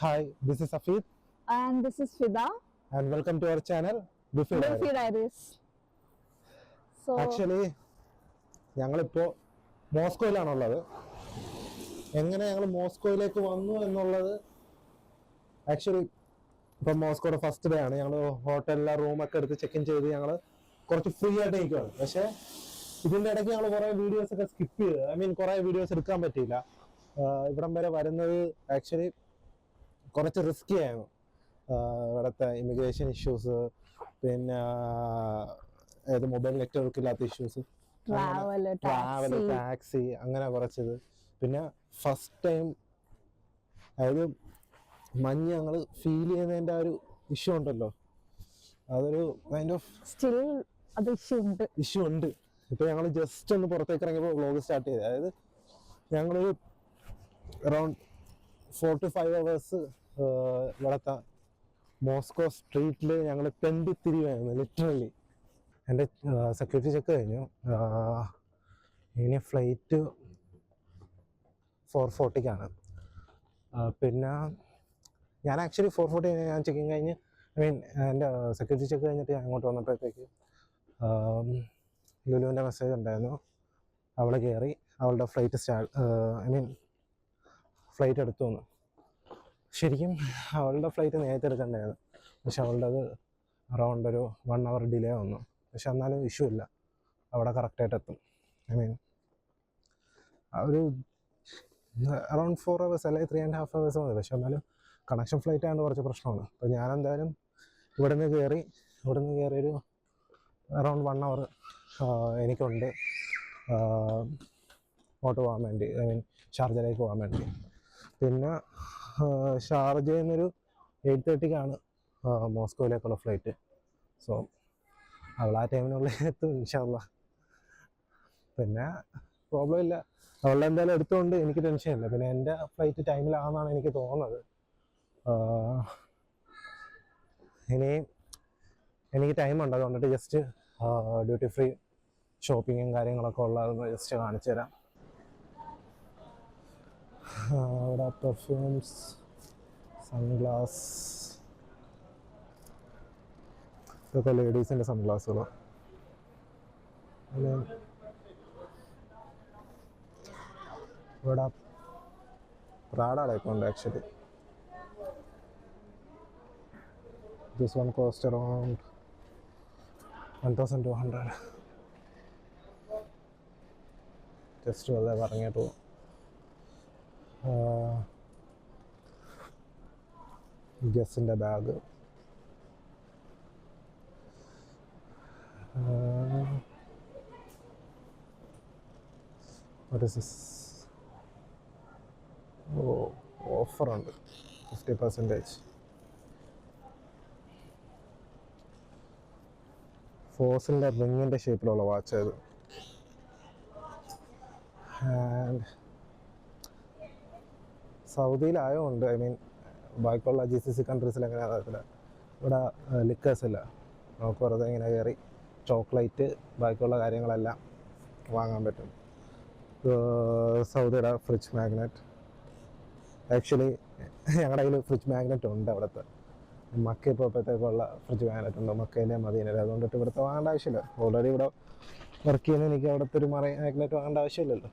Hi, this is Safid And this is Fida. and welcome to our channel Buffy Buffy Diary. Diaries. So, actually ഞങ്ങളിപ്പോൾ മോസ്കോയിലാണുള്ളത്. എങ്ങനെ ഞങ്ങൾ മോസ്കോയിലേക്ക് വന്നു എന്നുള്ളത് actually ഇപ്പം മോസ്കോയുടെ first day ആണ്. ഞങ്ങൾ ഹോട്ടലിലെ റൂമൊക്കെ എടുത്ത് ചെക്ക് ഇൻ ചെയ്ത് ഞങ്ങൾ കുറച്ച് ഫ്രീ ആയിട്ട് നിൽക്കുകയാണ്. പക്ഷേ ഇതിൻ്റെ ഇടയ്ക്ക് ഞങ്ങൾ കുറേ വീഡിയോസ് ഒക്കെ സ്കിപ്പ് ചെയ്ത്, കുറേ വീഡിയോസ് എടുക്കാൻ പറ്റിയില്ല. ഇവിടം വരെ വരുന്നത് ആക്ച്വലി കുറച്ച് റിസ്കി ആയിരുന്നു. ഇവിടുത്തെ ഇമിഗ്രേഷൻ ഇഷ്യൂസ്, പിന്നെ ഏത് മൊബൈൽ നെറ്റ്വർക്ക് ഇല്ലാത്ത ഇഷ്യൂസ്, ട്രാവൽ, ടാക്സി, അങ്ങനെ കുറച്ചത്. പിന്നെ ഫസ്റ്റ് ടൈം അതായത് മഞ്ഞ് ഞങ്ങൾ ഫീൽ ചെയ്യുന്നതിൻ്റെ ആ ഒരു ഇഷ്യൂ ഉണ്ടല്ലോ, അതൊരു കൈൻഡ് ഓഫ് സ്റ്റിൽ അത് ഇഷ്യൂ ഉണ്ട്. ഇപ്പോൾ ഞങ്ങൾ ജസ്റ്റ് ഒന്ന് പുറത്തേക്ക് ഇറങ്ങിയപ്പോൾ വ്ളോഗ് സ്റ്റാർട്ട് ചെയ്തത്. അതായത് ഞങ്ങളൊരു അറൗണ്ട് 4 to 5 hours ഇവിടുത്തെ മോസ്കോ സ്ട്രീറ്റിൽ ഞങ്ങൾ തെണ്ടിത്തിരിവായിരുന്നു ലിറ്ററലി. എൻ്റെ സെക്യൂരിറ്റി ചെക്ക് കഴിഞ്ഞു. ഇനി ഫ്ലൈറ്റ് 4:40 പിന്നെ ഞാൻ ആക്ച്വലി 4:40 ഞാൻ ചെക്കിങ് കഴിഞ്ഞ് എൻ്റെ സെക്യൂരിറ്റി ചെക്ക് കഴിഞ്ഞിട്ട് ഞാൻ അങ്ങോട്ട് വന്നപ്പോഴത്തേക്ക് ലുലുവിൻ്റെ മെസ്സേജ് ഉണ്ടായിരുന്നു. അവൾ കയറി, അവളുടെ ഫ്ലൈറ്റ് ഫ്ലൈറ്റ് എടുത്തു വന്നു. ശരിക്കും അവളുടെ ഫ്ലൈറ്റ് നേരത്തെ എടുക്കേണ്ടതായിരുന്നു, പക്ഷെ അവളുടെ അത് അറൗണ്ട് ഒരു 1 hour ഡിലേ വന്നു. പക്ഷെ എന്നാലും ഇഷ്യൂ ഇല്ല, അവിടെ കറക്റ്റായിട്ട് എത്തും. ഒരു അറൗണ്ട് 4 hours അല്ലെങ്കിൽ 3.5 hours മതി. പക്ഷെ എന്നാലും കണക്ഷൻ ഫ്ലൈറ്റ് ആയതുകൊണ്ട് കുറച്ച് പ്രശ്നമാണ്. അപ്പോൾ ഞാൻ എന്തായാലും ഇവിടെ നിന്ന് കയറി ഒരു അറൗണ്ട് 1 hour എനിക്കുണ്ട് അങ്ങോട്ട് പോകാൻ വേണ്ടി, ഷാർജയിലേക്ക് പോകാൻ വേണ്ടി. പിന്നെ ഷാർജയിൽ നിന്നൊരു 8:30 മോസ്കോയിലേക്കുള്ള ഫ്ലൈറ്റ്. സോ അവൾ ആ ടൈമിനുള്ളിൽ എത്തും ഇൻഷാ അല്ലാ. പിന്നെ പ്രോബ്ലം ഇല്ല, അവളുടെ എന്തായാലും എടുത്തുകൊണ്ട് എനിക്ക് ടെൻഷൻ ഇല്ല. പിന്നെ എൻ്റെ ഫ്ലൈറ്റ് ടൈമിലാണെന്നാണ് എനിക്ക് തോന്നുന്നത്. ഇനി എനിക്ക് ടൈമുണ്ട്, അതുകൊണ്ടിട്ട് ജസ്റ്റ് ഡ്യൂട്ടി ഫ്രീ ഷോപ്പിങ്ങും കാര്യങ്ങളൊക്കെ ഉള്ളതെന്ന് ജസ്റ്റ് കാണിച്ചു തരാം. അവിടെ പെർഫ്യൂംസ്, സൺഗ്ലാസ്, ഇതൊക്കെ ലേഡീസിൻ്റെ സൺഗ്ലാസ്സുകൾ. ഇവിടെ പ്രാഡാടൊക്കെ ഉണ്ട് actually. This one cost around 1,200. Just വെറുതെ പറഞ്ഞിട്ട് പോകും. ഗസിൻ്റെ ബാഗ്, ഓഫറുണ്ട് 50%. ഫോസിലിൻ്റെ റിങ്ങിൻ്റെ ഷേപ്പിലുള്ള വാച്ച് അത്. ആൻഡ് സൗദിയിലായതുകൊണ്ട് ബാക്കിയുള്ള GCC കൺട്രീസിൽ എങ്ങനെ അറിയത്തില്ല, ഇവിടെ ലിക്കേഴ്സ് ഇല്ല. നമുക്ക് വെറുതെ ഇങ്ങനെ കയറി ചോക്ലേറ്റ് ബാക്കിയുള്ള കാര്യങ്ങളെല്ലാം വാങ്ങാൻ പറ്റും. സൗദിയുടെ ഫ്രിഡ്ജ് മാഗ്നറ്റ്, ആക്ച്വലി ഞങ്ങളുടെ കയ്യിൽ ഫ്രിഡ്ജ് മാഗ്നറ്റ് ഉണ്ട്. അവിടുത്തെ മക്കയിൽ പോയപ്പോഴത്തേക്കുള്ള ഫ്രിഡ്ജ് മാഗ്നറ്റ് ഉണ്ട്, മക്കയിലെ മദീനയിലെ. അതുകൊണ്ടിട്ട് ഇവിടുത്തെ വാങ്ങേണ്ട ആവശ്യമില്ല. ഓൾറെഡി ഇവിടെ വർക്ക് ചെയ്യുന്ന എനിക്ക് അവിടുത്തെ ഒരു മാഗ്നറ്റ് വാങ്ങേണ്ട ആവശ്യമില്ലല്ലോ.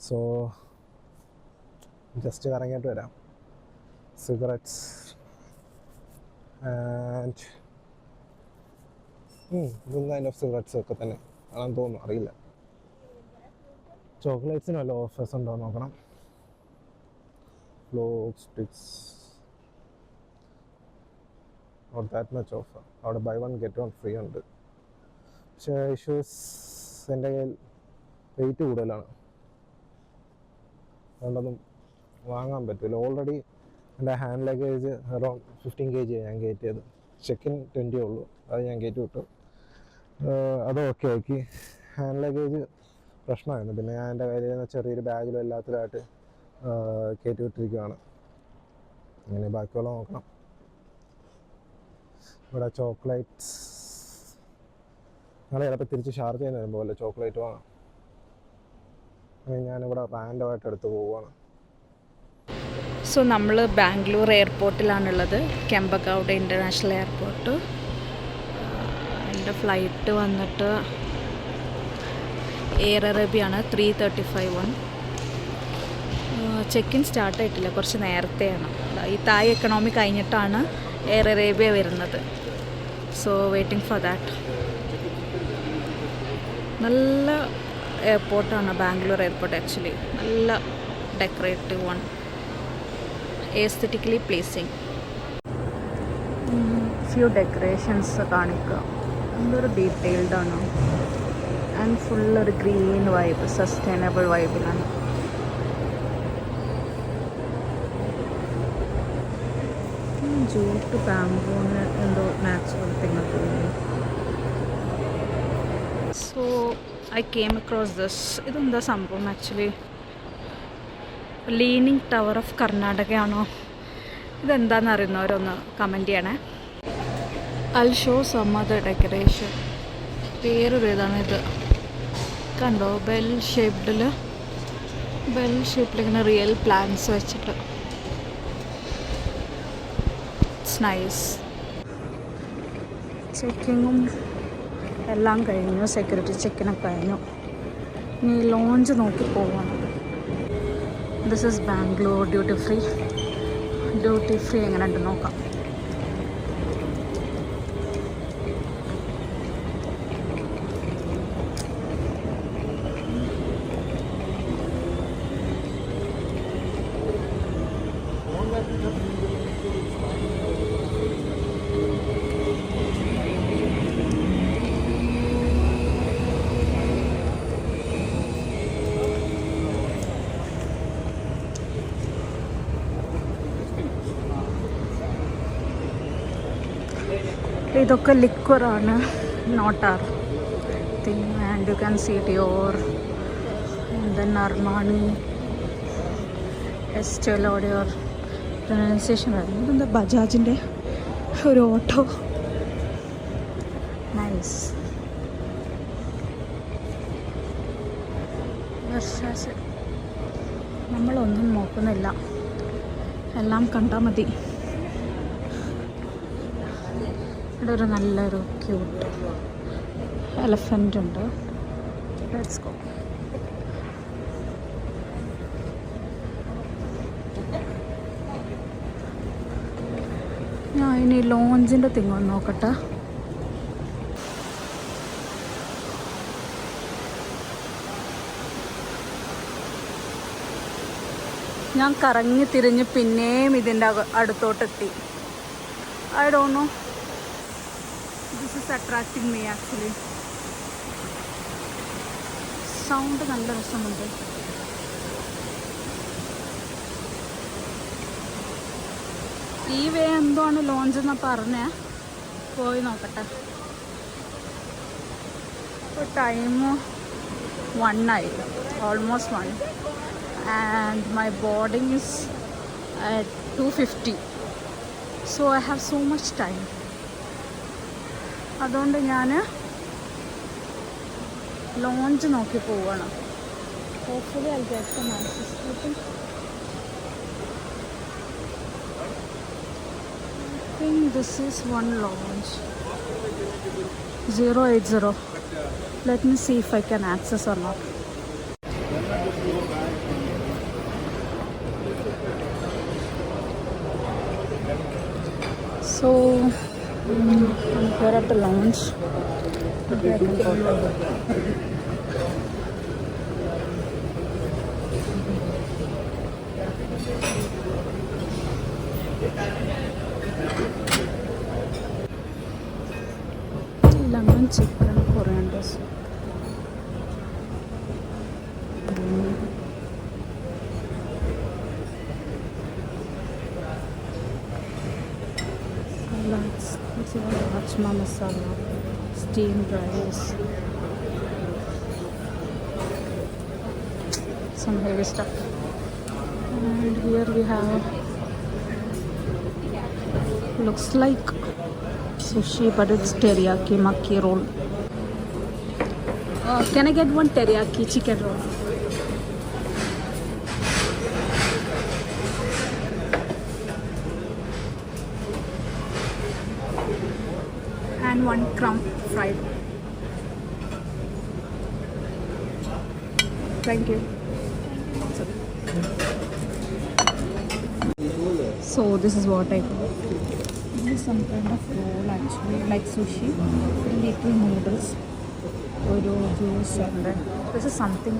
സോ ജസ്റ്റ് കറങ്ങിയിട്ട് വരാം. Cigarettes and kind of cigarettes ഒക്കെ തന്നെ ആണെന്ന് തോന്നുന്നു, അറിയില്ല. ചോക്ലേറ്റ്സിന് വല്ല ഓഫേഴ്സ് ഉണ്ടോ നോക്കണം. ഫ്ലോഗ് സ്റ്റിക്സ്, നോട്ട് ദാറ്റ് മച്ച് ഓഫർ. അവിടെ ബൈ 1 get 1 ഫ്രീ ഉണ്ട്. പക്ഷേ ഇഷ്യൂസ് എൻ്റെ കയ്യിൽ വെയിറ്റ് കൂടുതലാണ്, അതുകൊണ്ടൊന്നും വാങ്ങാൻ പറ്റില്ല. ഓൾറെഡി എൻ്റെ ഹാൻഡ് ലഗേജ് അറൗണ്ട് 15 kg ഞാൻ കയറ്റിയത്. ചെക്കിൻ 20 ഉള്ളൂ, അത് ഞാൻ കയറ്റി വിട്ടു. അത് ഓക്കെ ആക്കി. ഹാൻഡ് ലഗേജ് പ്രശ്നമായിരുന്നു. പിന്നെ ഞാൻ എൻ്റെ കയ്യിൽ ചെറിയൊരു ബാഗിലും എല്ലാത്തിലായിട്ട് കയറ്റി വിട്ടിരിക്കുകയാണ്. അങ്ങനെ ബാക്കിയുള്ള നോക്കണം. ഇവിടെ ചോക്ലേറ്റ്സ് ഞങ്ങൾ ചിലപ്പോൾ തിരിച്ച് ഷാർജ ചെയ്യുന്ന വരുമ്പോൾ വല്ല ചോക്ലേറ്റ് വാങ്ങാം. ഞാനിവിടെ റാൻഡമായിട്ട് എടുത്ത് പോവുകയാണ്. സോ നമ്മൾ ബാംഗ്ലൂർ എയർപോർട്ടിലാണുള്ളത്, കെമ്പഗൗഡ ഇൻ്റർനാഷണൽ എയർപോർട്ട്. എൻ്റെ ഫ്ലൈറ്റ് വന്നിട്ട് എയർ അറേബ്യയാണ് 3:35. ചെക്ക് ഇൻ സ്റ്റാർട്ടായിട്ടില്ല, കുറച്ച് നേരത്തെയാണ്. ഈ തായ് എക്കണോമി കഴിഞ്ഞിട്ടാണ് എയർ അറേബ്യ വരുന്നത്. So waiting for that. നല്ല എയർപോർട്ടാണ് ബാംഗ്ലൂർ എയർപോർട്ട്. ആക്ച്വലി നല്ല decorative one, aesthetically pleasing. Few decorations കാണിക്കുക. എന്തൊരു ഡീറ്റെയിൽഡ് ആണ്. ആൻഡ് ഫുള്ളൊരു ഗ്രീൻ വൈബ്, സസ്റ്റൈനബിൾ വൈബിലാണ്. ജൂട്ട് ബാംബൂന്ന് എന്തോ നാച്ചുറൽ തിങ് തോന്നുന്നു. So I came across this. ഇതെന്താ സംഭവം ആക്ച്വലി? Leaning tower of കർണാടകയാണോ? ഇതെന്താണെന്ന് അറിയുന്നവരൊന്ന് കമൻറ്റ് ചെയ്യണേ. I show some other decoration. വേറൊരു ഇതാണ് ഇത്, കണ്ടോ? ബെൽ ഷേപ്പിലിങ്ങനെ റിയൽ പ്ലാന്റ്സ് വെച്ചിട്ട്. It's nice. ചെക്കിങ്ങും എല്ലാം കഴിഞ്ഞു, സെക്യൂരിറ്റി ചെക്കിനൊക്കെ കഴിഞ്ഞു. ഇനി ലോഞ്ച് നോക്കി പോവാണ്. This is Bangalore duty free. Duty free എങ്ങനെ ഉണ്ട് നോക്കാം. ഇതൊക്കെ ലിക്വറാണ്, not our thing. And you can see Dior, then Armani, Estee Lauder pronunciation വരുന്നത്. ഇതെന്താ ബജാജിൻ്റെ ഒരു ഓട്ടോ. നൈസ്. നമ്മളൊന്നും നോക്കുന്നില്ല, എല്ലാം കണ്ടാൽ മതി. ഇവിടെ ഒരു നല്ലൊരു ക്യൂട്ട് എലഫൻ്റ് ഉണ്ട്. Let's go. ഞാൻ ഇനി ലോഞ്ചിൻ്റെ തിങ്ങൊന്ന് നോക്കട്ടെ. ഞാൻ കറങ്ങി തിരിഞ്ഞ് പിന്നെയും ഇതിൻ്റെ അടുത്തോട്ടെത്തി. I don't know, this is attracting me actually. Sound നല്ല രസമുണ്ട്. ഈ വേ എന്താണ് ലോഞ്ച് എന്നാ പറഞ്ഞേ, പോയി നോക്കട്ടെ. ഇപ്പോൾ ടൈം 1 ആയി, almost 1, and my boarding is at 2:50. So I have so much time. അതുകൊണ്ട് ഞാൻ ലോഞ്ച് നോക്കി പോവുകയാണ്. Hopefully I get some access. I think this is one launch, 080. Let me see if I can access or not. So here at the launch. Lemon chicken coriander soup. Salads. This is rajma masala, steamed rice, some heavy stuff. And here we have, looks like sushi, but it's teriyaki maki roll. Can I get one teriyaki chicken roll? one crumb fried. Thank you. So this is what I got. This is some kind of roll actually, like sushi. Little noodles. Oru juice and then this is something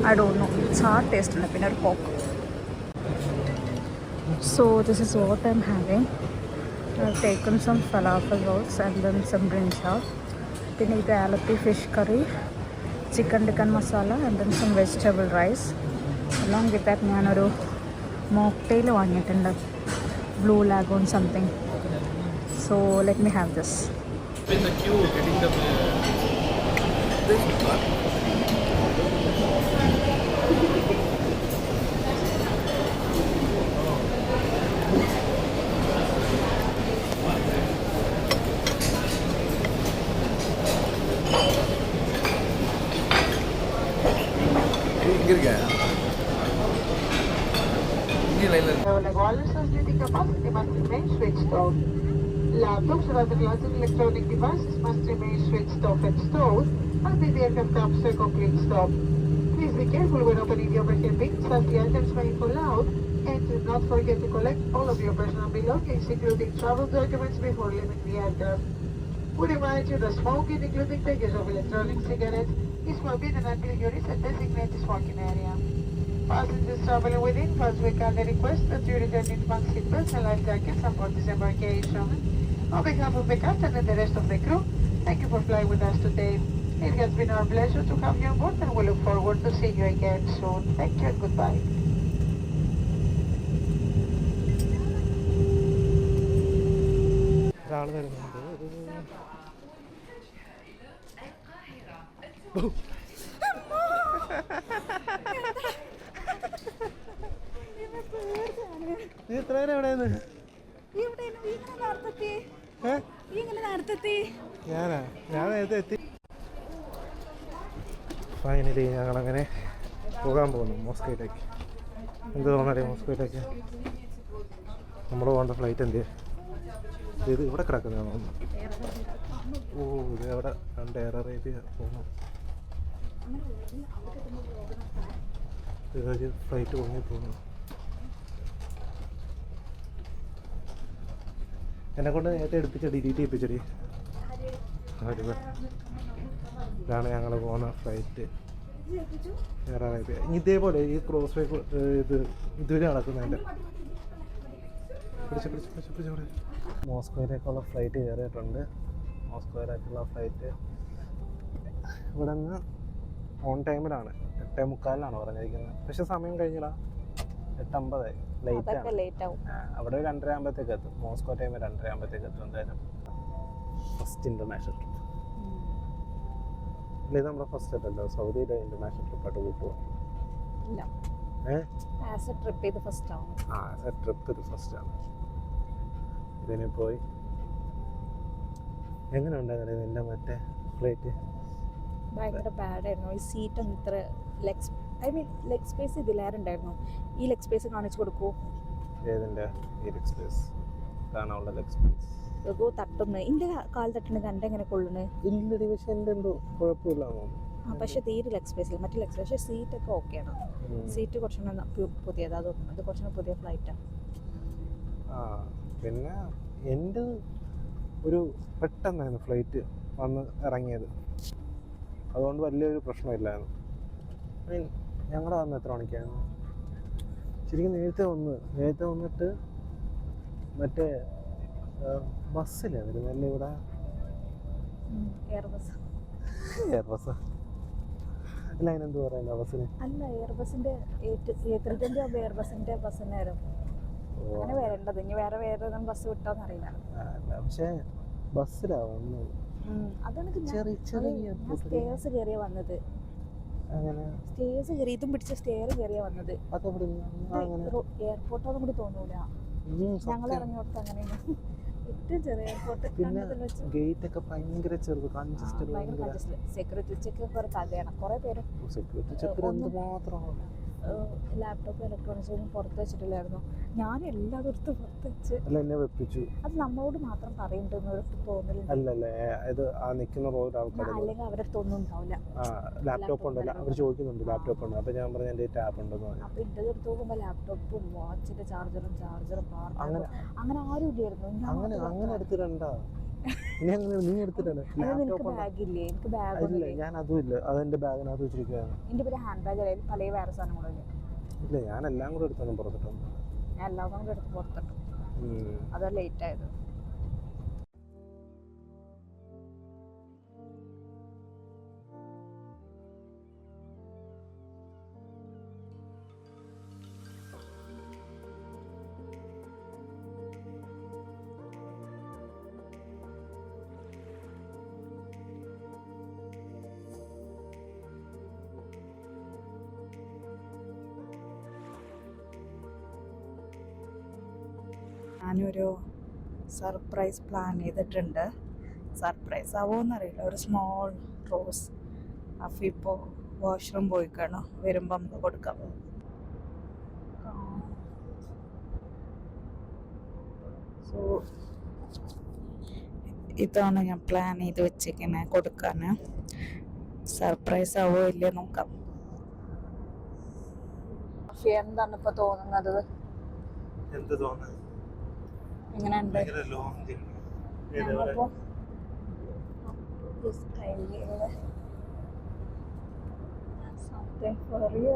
I don't know. It's hard taste in a pinner pork. So this is what I'm having. I've taken some falafel rolls and then some brinjal. Then the alati fish curry, chicken tikka masala and then some vegetable rice. Along with that, I have a mocktail vaangittundu, Blue Lagoon something. So let me have this. In the queue, getting the this part. गिर गया ये नहीं लग The wireless facility capacity must remain switched off. Laptops or other larger electronic devices must remain switched off and stored until the aircraft comes to a complete stop. Please be careful when opening the overhead bins as the items may fall out, and do not forget to collect all of your personal belongings, including travel documents, before leaving the aircraft. We remind you that smoking, including packets of electronic cigarettes, is forbidden until you reach a designated smoking area. Passengers traveling within first we kindly request that you return in one seatbelts and life jackets upon disembarkation. On behalf of the captain and the rest of the crew, thank you for flying with us today. It has been our pleasure to have you on board and we look forward to seeing you again soon. Thank you and goodbye. ഞാനാ ഞാൻ നേരത്തെ എത്തി. Finally ഞങ്ങളങ്ങനെ പോകാൻ പോകുന്നു മോസ്കോയിലേക്ക്. എന്ത് തോന്നണേ മോസ്കോയിലേക്ക്? നമ്മൾ പോകേണ്ട ഫ്ലൈറ്റ് എന്ത് ഇത് ഇവിടെ കിടക്കുന്നതാണ് തോന്നുന്നു. ഓ ഇത് അവിടെ രണ്ട് എയർ അറേബ്യ പോകുന്നു. ഇതൊരു ഫ്ലൈറ്റ് പൊങ്ങി പോകുന്നു. എന്നെ കൊണ്ട് നേരത്തെ എടുപ്പിച്ചടി ഡിലീറ്റ് ചെയ്യിപ്പിച്ചടി. ഇതാണ് ഞങ്ങൾ പോകുന്ന ഫ്ലൈറ്റ് എയർ അറേബ്യ. ഇതേപോലെ ഈ ക്രോസ് വേ ഇതുവരെ നടക്കുന്നതിൻ്റെ മോസ്കോയിലേക്കുള്ള ഫ്ലൈറ്റ് കയറിയിട്ടുണ്ട്. മോസ്കോയിലേക്കുള്ള ഫ്ലൈറ്റ് ഇവിടെ നിന്ന് ഓൺ ടൈമിലാണ്. 8:45 പറഞ്ഞിരിക്കുന്നത്. പക്ഷെ സമയം കഴിഞ്ഞില്ല, 8:50 ലേറ്റാണ്. അവിടെ 2:30 ആകുമ്പോഴത്തേക്ക് എത്തും. മോസ്കോ ടൈം 2:30 ആകുമ്പോഴത്തേക്ക് എത്തും എന്തായാലും. ഫസ്റ്റ് ഇൻ്റർനാഷണൽ ട്രിപ്പ് അല്ലേ? ഇത് നമ്മുടെ ഫസ്റ്റ് അല്ലല്ലോ സൗദിയിലെ ഇൻ്റർനാഷണൽ ട്രിപ്പായിട്ട് കൂട്ടുക. ട്രിപ്പ് ഇത് ഫസ്റ്റാണ്. ഇതിന് പോയി എങ്ങനെ ഉണ്ടായിരുന്നു നിന്റെ മറ്റേ ഫ്ലൈറ്റ്? ഭയങ്കര ബാഡായിരുന്നു. ഈ സീറ്റൊന്നും ഇത്ര ലെഗ് സ്പേസ് ഇതിലേറുണ്ടായിരുന്നു. ഈ ലെഗ് സ്പേസ് കാണിച്ചു കൊടുക്കൂ. ഏതിൻ്റെ ഈ ലെഗ് സ്പേസ്? കാണാനുള്ള ലെഗ് സ്പേസ് തട്ടുന്നു. എൻ്റെ കാൽ തട്ടുന്ന കണ്ട എങ്ങനെ കൊള്ളുന്നു? ഇല്ല ഡിവിഷൻ എന്തോ കുഴപ്പമില്ല. പക്ഷെ തീരെ ലെഗ് സ്പേസിൽ മറ്റേ ലെഗ് സ്പേസ്. പക്ഷേ സീറ്റൊക്കെ ഓക്കെയാണ്. സീറ്റ് കുറച്ചുകൂടെ പുതിയതാണ് തോന്നുന്നു. അത് കുറച്ചുകൂടെ പുതിയ ഫ്ലൈറ്റാണ്. പിന്നെ എൻ്റെ ഒരു പെട്ടെന്നായിരുന്നു ഫ്ലൈറ്റ് വന്ന് ഇറങ്ങിയത്. അതുകൊണ്ട് വലിയൊരു പ്രശ്നമില്ലായിരുന്നു. ഞങ്ങളുടെ വന്ന് എത്ര മണിക്കായിരുന്നു? ശരിക്കും നേരത്തെ വന്നിട്ട് മറ്റേ ബസ്സിലായിരുന്നു അല്ലേ? ഇവിടെ എയർ ബസ് അല്ല, അതിനെന്ത് പറയുന്നത് ബസ്സിന്? അല്ല, എയർ ബസ്സിന്റെ A320 എയർ ബസ്സിന്റെ ബസ്സിനായിരുന്നു അങ്ങനെ വരേണ്ടത്. ഇനി വേറെ ബസ് വിട്ടോന്ന് അറിയില്ല. പക്ഷേ ബസ്സിലാവുന്നു. അതാണ് സ്റ്റേഴ്സ് കയറിയ വന്നത്. സ്റ്റേഴ്സ് കയറി ഇതും പിടിച്ച സ്റ്റെയർ കയറിയ വന്നത്. എയർപോർട്ടൊന്നും കൂടി തോന്നൂല. ഞങ്ങൾ ഇറങ്ങിയോടത്ത് അങ്ങനെയാണ്. ഏറ്റവും ചെറിയ എയർപോർട്ട്. ഗേറ്റ് ഒക്കെ ഭയങ്കര ചെറുത്. സെക്യൂരിറ്റി ചെക്ക് ഒക്കെ ഒരു കഥയാണ്. കുറെ പേര് സെക്യൂരിറ്റി ചെക്ക് എന്തുമാത്രമാണ്. ലാപ്ടോപ്പ് ഇലക്ട്രോണിക്സ് ഒന്നും പുറത്ത് വെച്ചിട്ടില്ലായിരുന്നു. ഞാൻ എല്ലാതും എടുത്ത് പുറത്ത് വെച്ച്. അല്ല, എന്നെ വെപ്പിച്ചു. അത് നമ്മളോട് മാത്രം പറയുന്നുണ്ടെന്നൊരു തോന്നലുണ്ട്. അല്ലല്ലേ, ഇത് ആ നിൽക്കുന്ന റോഡ് ആൾക്കാർ അല്ലെങ്കിൽ അവരുടെ അടുത്തൊന്നും ഉണ്ടാവില്ല. ലാപ്ടോപ്പ് ഉണ്ടല്ലോ, അവർ ചോദിക്കുന്നുണ്ട് ലാപ്ടോപ്പ് ഉണ്ട്. അപ്പോൾ ഞാൻ പറഞ്ഞു എൻ്റെ ടാപ്പ് ഉണ്ടെന്ന് പറഞ്ഞു. അപ്പോൾ എൻ്റെ അടുത്ത് നോക്കുമ്പോൾ ലാപ്ടോപ്പും വാച്ചിൻ്റെ ചാർജറും അങ്ങനെ അങ്ങനെ ആരും ഇല്ലായിരുന്നു. അങ്ങനെ എടുത്തിട്ടുണ്ട. നീ എടുത്തിട്ടുണ്ട് ലാപ്ടോപ്പ്? ബാഗില്ലേ? എനിക്ക് ബാഗ്. ഞാൻ അതും ഇല്ല, അതെന്റെ ബാഗിനകത്ത് വെച്ചിരിക്കുകയാണ്. എൻ്റെ പേര് ഹാൻഡ് ബാഗ് അല്ല, പല വേറെ സാധനങ്ങളില്ല. ഇല്ല, ഞാൻ എല്ലാം കൂടെ എടുത്തൊന്നും പുറത്തിട്ടുണ്ട്. ഞാൻ എല്ലാം കൂടെ എടുത്ത് പുറത്തിട്ടു. അതാ ലേറ്റ് ആയത്. ഞാനൊരു സർപ്രൈസ് പ്ലാൻ ചെയ്തിട്ടുണ്ട്. സർപ്രൈസ് ആവുമെന്നറിയില്ല. ഒരു സ്മോൾ റോസ്. അപ്പോൾ ഇപ്പോൾ വാഷ്റൂം പോയി കാണും, വരുമ്പോൾ നമുക്ക് കൊടുക്കാം. സോ ഇതാണ് ഞാൻ പ്ലാൻ ചെയ്ത് വെച്ചിരിക്കുന്നത് കൊടുക്കാൻ. സർപ്രൈസ് ആവോ ഇല്ലേ നോക്കാം. എന്താണ് ഇപ്പോൾ തോന്നുന്നത്? എന്ത് തോന്നുന്നു? എങ്ങനെയുണ്ട്? Something for you.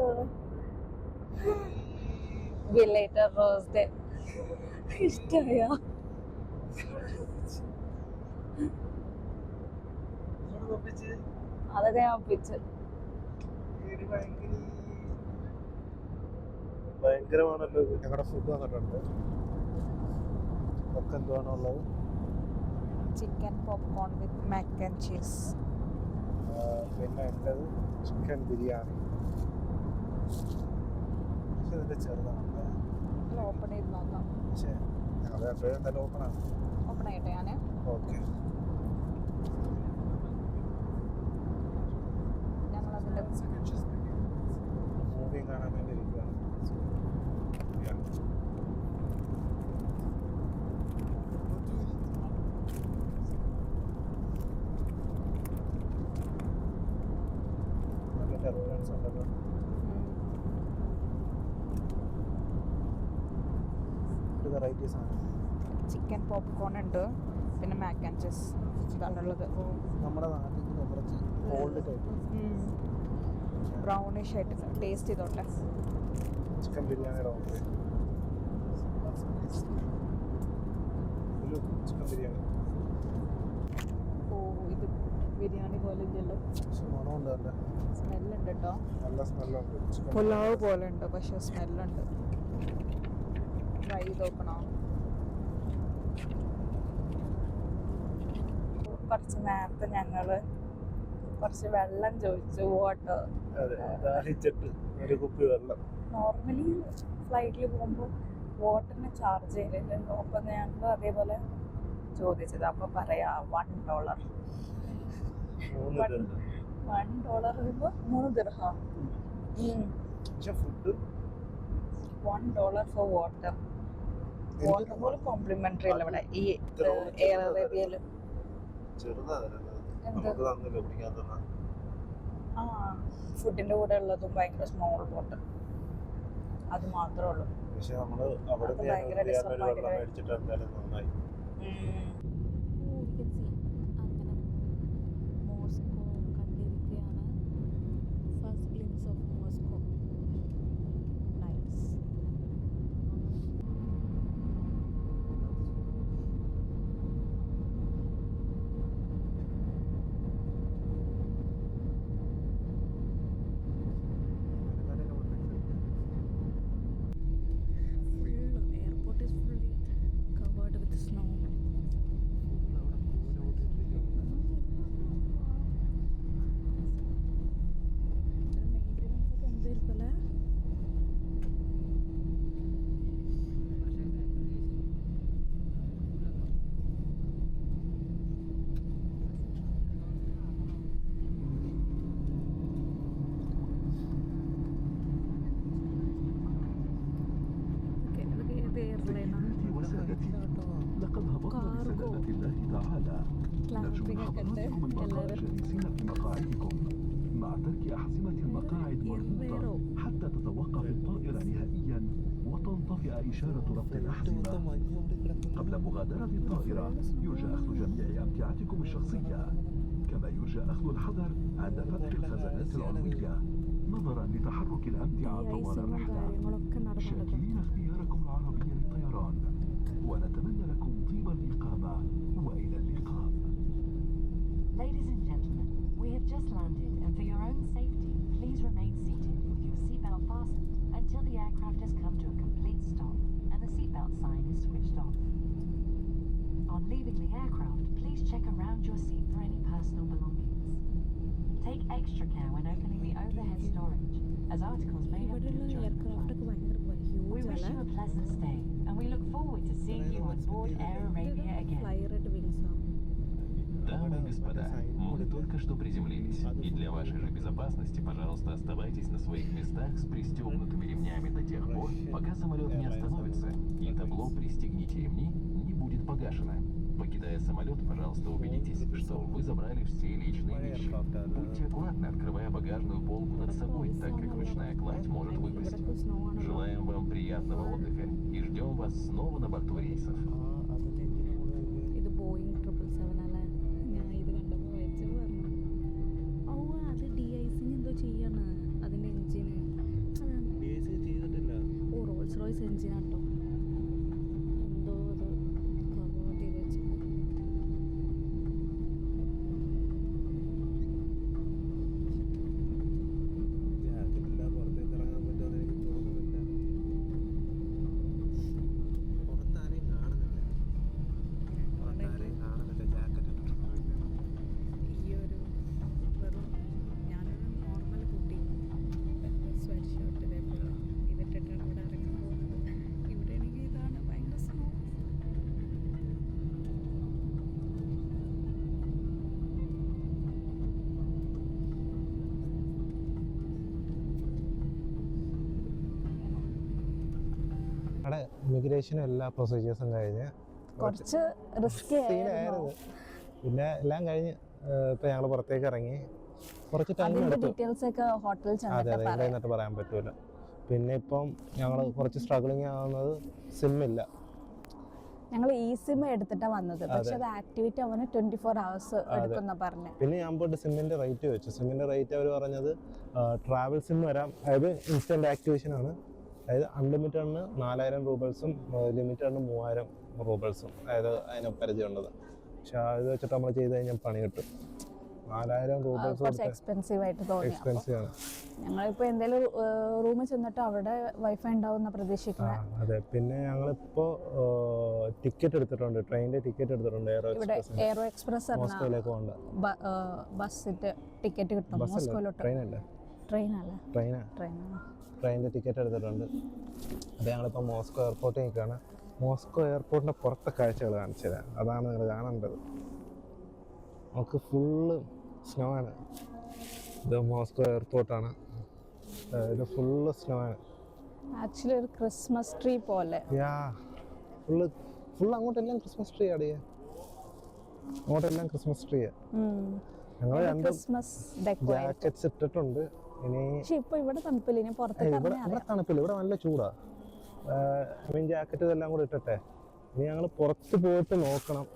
Belated Rose Day. ഇഷ്ടമായോ? അതൊക്കെ ഞാൻ ഒപ്പിച്ച്. ഭയങ്കരമാണല്ലോ. ഞങ്ങളുടെ ഫുഡ് വന്നിട്ടുണ്ട്. ഒക്കെ എന്തുവാണോ ഉള്ളത്? Chicken popcorn with mac and cheese. പിന്നെ എൻ്റെത് ചിക്കൻ ബിരിയാണി. പക്ഷെ ഇതിൻ്റെ ചെറുതാണ്. ഓപ്പൺ ചെയ്ത് നോക്കാം. പക്ഷേ ഞങ്ങൾ രണ്ടുപേരും എന്തായാലും ഓപ്പണാണ്. ഓപ്പൺ ചെയ്യട്ടെ ഞാൻ? ഓക്കെ. ഞങ്ങളതിൻ്റെ മൂവി കാണാൻ വേണ്ടി ഇരിക്കുകയാണ്. വെറൈറ്റീസ് ആണ്. ചിക്കൻ പോപ്കോൺ ഉണ്ട്, പിന്നെ മാക്ക് ആൻഡ് ചീസ് ഇതാണുള്ളത്. നമ്മുടെ നാട്ടിൽ കുറച്ച് ഓൾഡ് ടൈപ്പ് ബ്രൗണിഷ് ആയിട്ട് ടേസ്റ്റ് ചെയ്തോട്ടെ. ചിക്കൻ ബിരിയാണിയുടെ ഓർഡർ. ചിക്കൻ ബിരിയാണി. ഓ, ഇത് ബിരിയാണി പോലെ ഇല്ലല്ലോ. പക്ഷെ മണമുണ്ട്, സ്മെല്ലുണ്ട് കേട്ടോ. നല്ല സ്മെല്ലുണ്ട്. പുലാവ് പോലെ ഉണ്ട്, പക്ഷെ സ്മെല്ലുണ്ട്. ട്രൈ ചെയ്ത് നോക്കണോ? കുറച്ച് നേരത്തെ ഞങ്ങൾ കുറച്ച് വെള്ളം ചോദിച്ചു. വാട്ടർ. ഒരു കുപ്പി വെള്ളം. നോർമലി ഫ്ലൈറ്റിൽ പോകുമ്പോൾ വാട്ടറിന് ചാർജ് ചെയ്യില്ലല്ലോ. അപ്പം ഞങ്ങൾ അതേപോലെ ചോദിച്ചത്. അപ്പം പറയാ $1. $1 വരുമ്പോൾ 3 ദിർഹം. $1 ഫോർ വാട്ടർ. വാട്ടർ പോലും കോംപ്ലിമെന്ററി അല്ല ഇവിടെ ഈ എയർ അറേബ്യയിൽ. ആ, ഫുഡിന്റെ കൂടെ ഉള്ളതും ഭയങ്കര സ്മോൾ വാട്ടർ, അത് മാത്രമേ ഉള്ളൂ. പക്ഷെ നമ്മള് അവിടെ നന്നായി. سادتي لقد هبطنا بسلامة الله تعالى. نرجو من حضراتكم البقاء جالسين في مقاعدكم مع ترك أحزمة المقاعد مربوطة حتى تتوقف الطائرة نهائيا وتنطفئ إشارة ربط الأحزمة. قبل مغادرة الطائرة يرجى أخذ جميع أمتعتكم الشخصية، كما يرجى أخذ الحذر عند فتح الخزانات العلوية نظرا لتحرك الأمتعة طوال الرحلة. شاكرين اختياركم العربي للطيران ونتمنى لكم طيب الإقامة وإلى اللقاء. Ladies and gentlemen, we have just landed, and for your own safety, please remain seated with your seatbelt fastened until the aircraft has come to a complete stop and the seatbelt sign is switched off. On leaving the aircraft, please check around your seat for any personal belongings. Take extra care when opening the overhead storage, as articles may have moved during the flight. We wish you a pleasant stay, and we look forward to seeing you on board Air Arabia again. Дамы и господа, мы только что приземлились, и для вашей же безопасности, пожалуйста, оставайтесь на своих местах с пристегнутыми ремнями до тех пор, пока самолет не остановится, и табло «Пристегните ремни» не будет погашено. Покидая самолет, пожалуйста, убедитесь, что вы забрали все личные вещи. Будьте аккуратны, открывая багажную полку над собой, так как ручная кладь может выпасть. Желаем вам приятного отдыха и ждем вас снова на борту рейсов. ഇത് Boeing 777 അല്ലേ? ഞാൻ ഇത് കണ്ടപ്പോൾ വെച്ച് പറഞ്ഞു അത് D-icing എന്തോ ചെയ്യാണ് അതിൻ്റെ എൻജിന്. ഓ റോൾസ് റോയ്സ് എൻജിനാട്ടോ, എന്തോ അത് കവേർട്ട് ചെയ്ത് വെച്ചിട്ട്. ഈ ഒരു വെറും ഞാനൊരു നോർമൽ കുട്ടി സ്വെറ്റ് ഷർട്ട് ഇതേപോലെ ഇതിട്ടിട്ടാണ് ഇവിടെ ഇറങ്ങാൻ പോകുന്നത്. ഇവിടെ എനിക്ക് ഇതാണ് ഭയങ്കര സ്നോ. അവിടെ ഇമിഗ്രേഷനും എല്ലാ പ്രൊസീജിയേഴ്സും കഴിഞ്ഞ് കുറച്ച് റിസ്കി ആയിരുന്നു. പിന്നെ എല്ലാം കഴിഞ്ഞ് ഇപ്പം ഞങ്ങൾ പുറത്തേക്ക് ഇറങ്ങി. കുറച്ച് ടൈം അതിന്റെ എടുത്തു. ഡീറ്റെയിൽസ് ഒക്കെ ഹോട്ടലിൽ അതെ അതെ, ഇവിടെ ചെന്നിട്ട് നിന്നിട്ട് പറയാൻ പറ്റൂല. പിന്നെ ഇപ്പം ഞങ്ങൾ കുറച്ച് സ്ട്രഗ്ലിങ് ആവുന്നത് സിമ്മില്ല. ഞങ്ങൾ ഈ സിം എടുത്തിട്ടാണ് വന്നത്, പക്ഷെ അത് ആക്ടിവേറ്റ് ആവാൻ 24 hours എടുക്കുന്ന പറഞ്ഞു. പിന്നെ ഞാൻ പോയിട്ട് സിമ്മിൻ്റെ റേറ്റ് വെച്ചു. സിമ്മിൻ്റെ റേറ്റ് അവർ പറഞ്ഞത് ട്രാവൽ സിം വരാം, അതായത് ഇൻസ്റ്റൻറ്റ് ആക്ടിവേഷൻ ആണ്. അതായത് അൺലിമിറ്റഡിന് 4000 രൂപൾസും ലിമിറ്റഡിന് 3000 രൂപൾസും, അതായത് അതിന് പരിചയമുള്ളത്. പക്ഷെ അത് വെച്ചിട്ട് നമ്മൾ ചെയ്ത് കഴിഞ്ഞാൽ പണി കിട്ടും. 4000 രൂപൾസ് കുറച്ച് എക്സ്പെൻസീവ് ആയിട്ട് തോന്നി. എക്സ്പെൻസീവ് ആണ്. ഞങ്ങളിപ്പോൾ എന്തെങ്കിലും റൂമിൽ ചെന്നിട്ട് അവിടെ വൈഫൈ ഉണ്ടാവുന്ന പ്രതീക്ഷിക്കുന്നത്. അതെ. പിന്നെ ഞങ്ങളിപ്പോൾ ടിക്കറ്റ് എടുത്തിട്ടുണ്ട്, ട്രെയിനിൻ്റെ ടിക്കറ്റ് എടുത്തിട്ടുണ്ട്. ഇവിടെ എയറോ എക്സ്പ്രസ് മോസ്കോയിലേക്ക് പോകണ്ട ബസ്സിന്റെ ടിക്കറ്റ് കിട്ടും. മോസ്കോയിലോട്ട് ട്രെയിനല്ലേ? ട്രെയിനല്ലേ? ട്രെയിനാണ്. ട്രെയിനിൻ്റെ ടിക്കറ്റ് എടുത്തിട്ടുണ്ട്. അത് ഞങ്ങളിപ്പോൾ മോസ്കോ എയർപോർട്ടിൽ നിൽക്കുകയാണ്. മോസ്കോ എയർപോർട്ടിൻ്റെ പുറത്തെ കാഴ്ചകൾ കാണിച്ചു തരാം. അതാണ് നിങ്ങൾ കാണേണ്ടത്. നമുക്ക് ഫുള്ള് സ്നോ ആണ്. ഇത് മോസ്കോ എയർപോർട്ടാണ്. ഇത് ഫുള്ള് സ്നോ ആണ്. ആക്ച്വലി ഒരു ക്രിസ്മസ് ട്രീ പോലെ. ഫുള്ള് അങ്ങോട്ടെല്ലാം ക്രിസ്മസ് ട്രീ ആടിയേ. അങ്ങോട്ടെല്ലാം ക്രിസ്മസ് ട്രീ. ഞങ്ങൾ രണ്ട് ക്രിസ്മസ് ജാക്കറ്റ്സ് ഇട്ടിട്ടുണ്ട്. ഇനി പക്ഷെ ഇപ്പൊ ഇവിടെ തണുപ്പില്ല, ഇനി പുറത്തേക്ക് ഇവിടെ തണുപ്പില്ല, ഇവിടെ നല്ല ചൂടാ. ഐ മീൻ ജാക്കറ്റ് ഇതെല്ലാം കൂടെ ഇട്ടട്ടെ. ഇനി ഞങ്ങൾ പുറത്ത് പോയിട്ട് നോക്കണം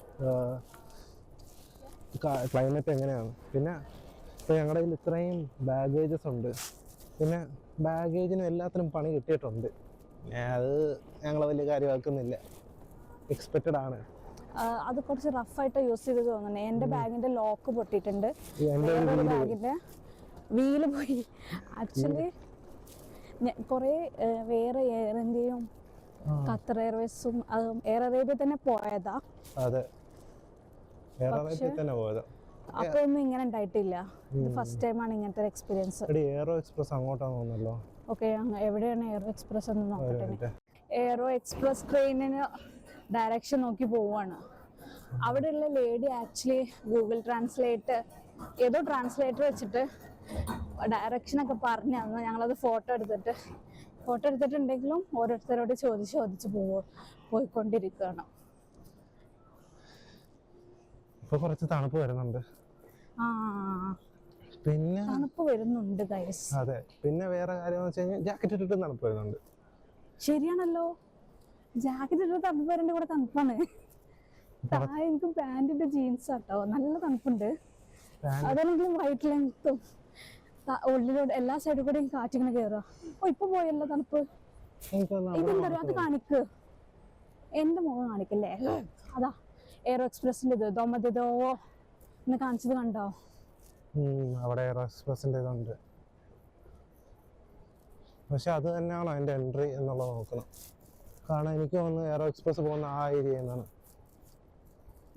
ക്ലൈമറ്റ് എങ്ങനെയാണ്. പിന്നെ ഇപ്പോൾ ഞങ്ങളുടെ കയ്യിൽ ഇത്രയും ബാഗേജസ് ഉണ്ട്. പിന്നെ ബാഗേജിനും എല്ലാത്തിനും പണി കിട്ടിയിട്ടുണ്ട്. അത് ഞങ്ങൾ വലിയ കാര്യമാക്കുന്നില്ല, എക്സ്പെക്റ്റഡ് ആണ്. അത് കുറച്ച് റഫായിട്ട് യൂസ് ചെയ്ത് തോന്നുന്നു. എൻ്റെ ബാഗിന്റെ ലോക്ക് പൊട്ടിയിട്ടുണ്ട്, ബാഗിന്റെ വീല് പോയി. ആക്ച്വലി കുറേ വേറെ എയർ ഇന്ത്യയും ഖത്തർ എയർവേസും എയർ അറേബ്യ തന്നെ പോയതാ. അതെ, എയർ അറേബ്യ തന്നെ പോയതാ. അപ്പൊ ഒന്നും ഇങ്ങനെ ഉണ്ടായിട്ടില്ല. ഇത് ഫസ്റ്റ് ടൈമാണ് ഇങ്ങനത്തെ ഒരു എക്സ്പീരിയൻസ്. എയറോ എക്സ്പ്രസ് അങ്ങോട്ടാന്ന് തോന്നുന്നല്ലോ. ഓക്കെ, എവിടെയാണ് എയറോ എക്സ്പ്രസ് എന്ന് നോക്കട്ടെ. എയറോ എക്സ്പ്രസ് ട്രെയിനിന് ഡയറക്ഷൻ നോക്കി പോവാണ്. അവിടെയുള്ള ലേഡി ആക്ച്വലി ഗൂഗിൾ ട്രാൻസ്ലേറ്റ് ഏതോ ട്രാൻസ്ലേറ്റർ വെച്ചിട്ട് ഡയറക്ഷനൊക്കെ പറഞ്ഞു തന്നു. ഞങ്ങളത് ഫോട്ടോ എടുത്തിട്ട് ഫോട്ടോ എടുത്തിട്ടുണ്ടെങ്കിലും ഓരോരുത്തരോട് ചോദിച്ച് പോയിക്കൊണ്ടിരിക്കുകയാണ്. ഇപ്പൊ കുറച്ച് തണുപ്പ് വരുന്നുണ്ട്. പിന്നെ തണുപ്പ് വരുന്നുണ്ട് ഗൈസ്. അതെ, പിന്നെ വേറെ കാര്യം എന്ന് വെച്ച് കഴിഞ്ഞാൽ ജാക്കറ്റ് ഇട്ടിട്ട് തണുപ്പ് വരുന്നുണ്ട്. ശരിയാണല്ലോ, ജാക്കറ്റ് ഇട്ടിട്ട് തണുപ്പ് വരേണ്ട കൂടെ തണുപ്പാണ്. എനിക്ക് പാന്റിന്റെ ജീൻസ് ആട്ടോ, നല്ല തണുപ്പുണ്ട്. അതാണെങ്കിലും വൈറ്റ് ലെങ്ത്തും ഉള്ളിലൂടെ എല്ലാ സൈഡിൽ കൂടെ കാറ്റിങ്ങനെ കയറുക. ഇപ്പൊ പോയല്ലോ തണുപ്പ്. ഇതെന്താ പറയുക, അത് കാണിക്ക്, എന്റെ മുഖം കാണിക്കല്ലേ. അതാ എയറോ എക്സ്പ്രസിന്റെ ഇത് ദോമതോ എന്ന് കാണിച്ചത് കണ്ടോ? അവിടെ എയറോ എക്സ്പ്രസിന്റെ ഇതുണ്ട്. പക്ഷെ അത് തന്നെയാണോ അതിന്റെ എൻട്രി എന്നുള്ളത് നോക്കണം. കാരണം എനിക്ക് തോന്നുന്നു എയറോ എക്സ്പ്രസ് പോകുന്ന ആ ഏരിയ എന്നാണ്.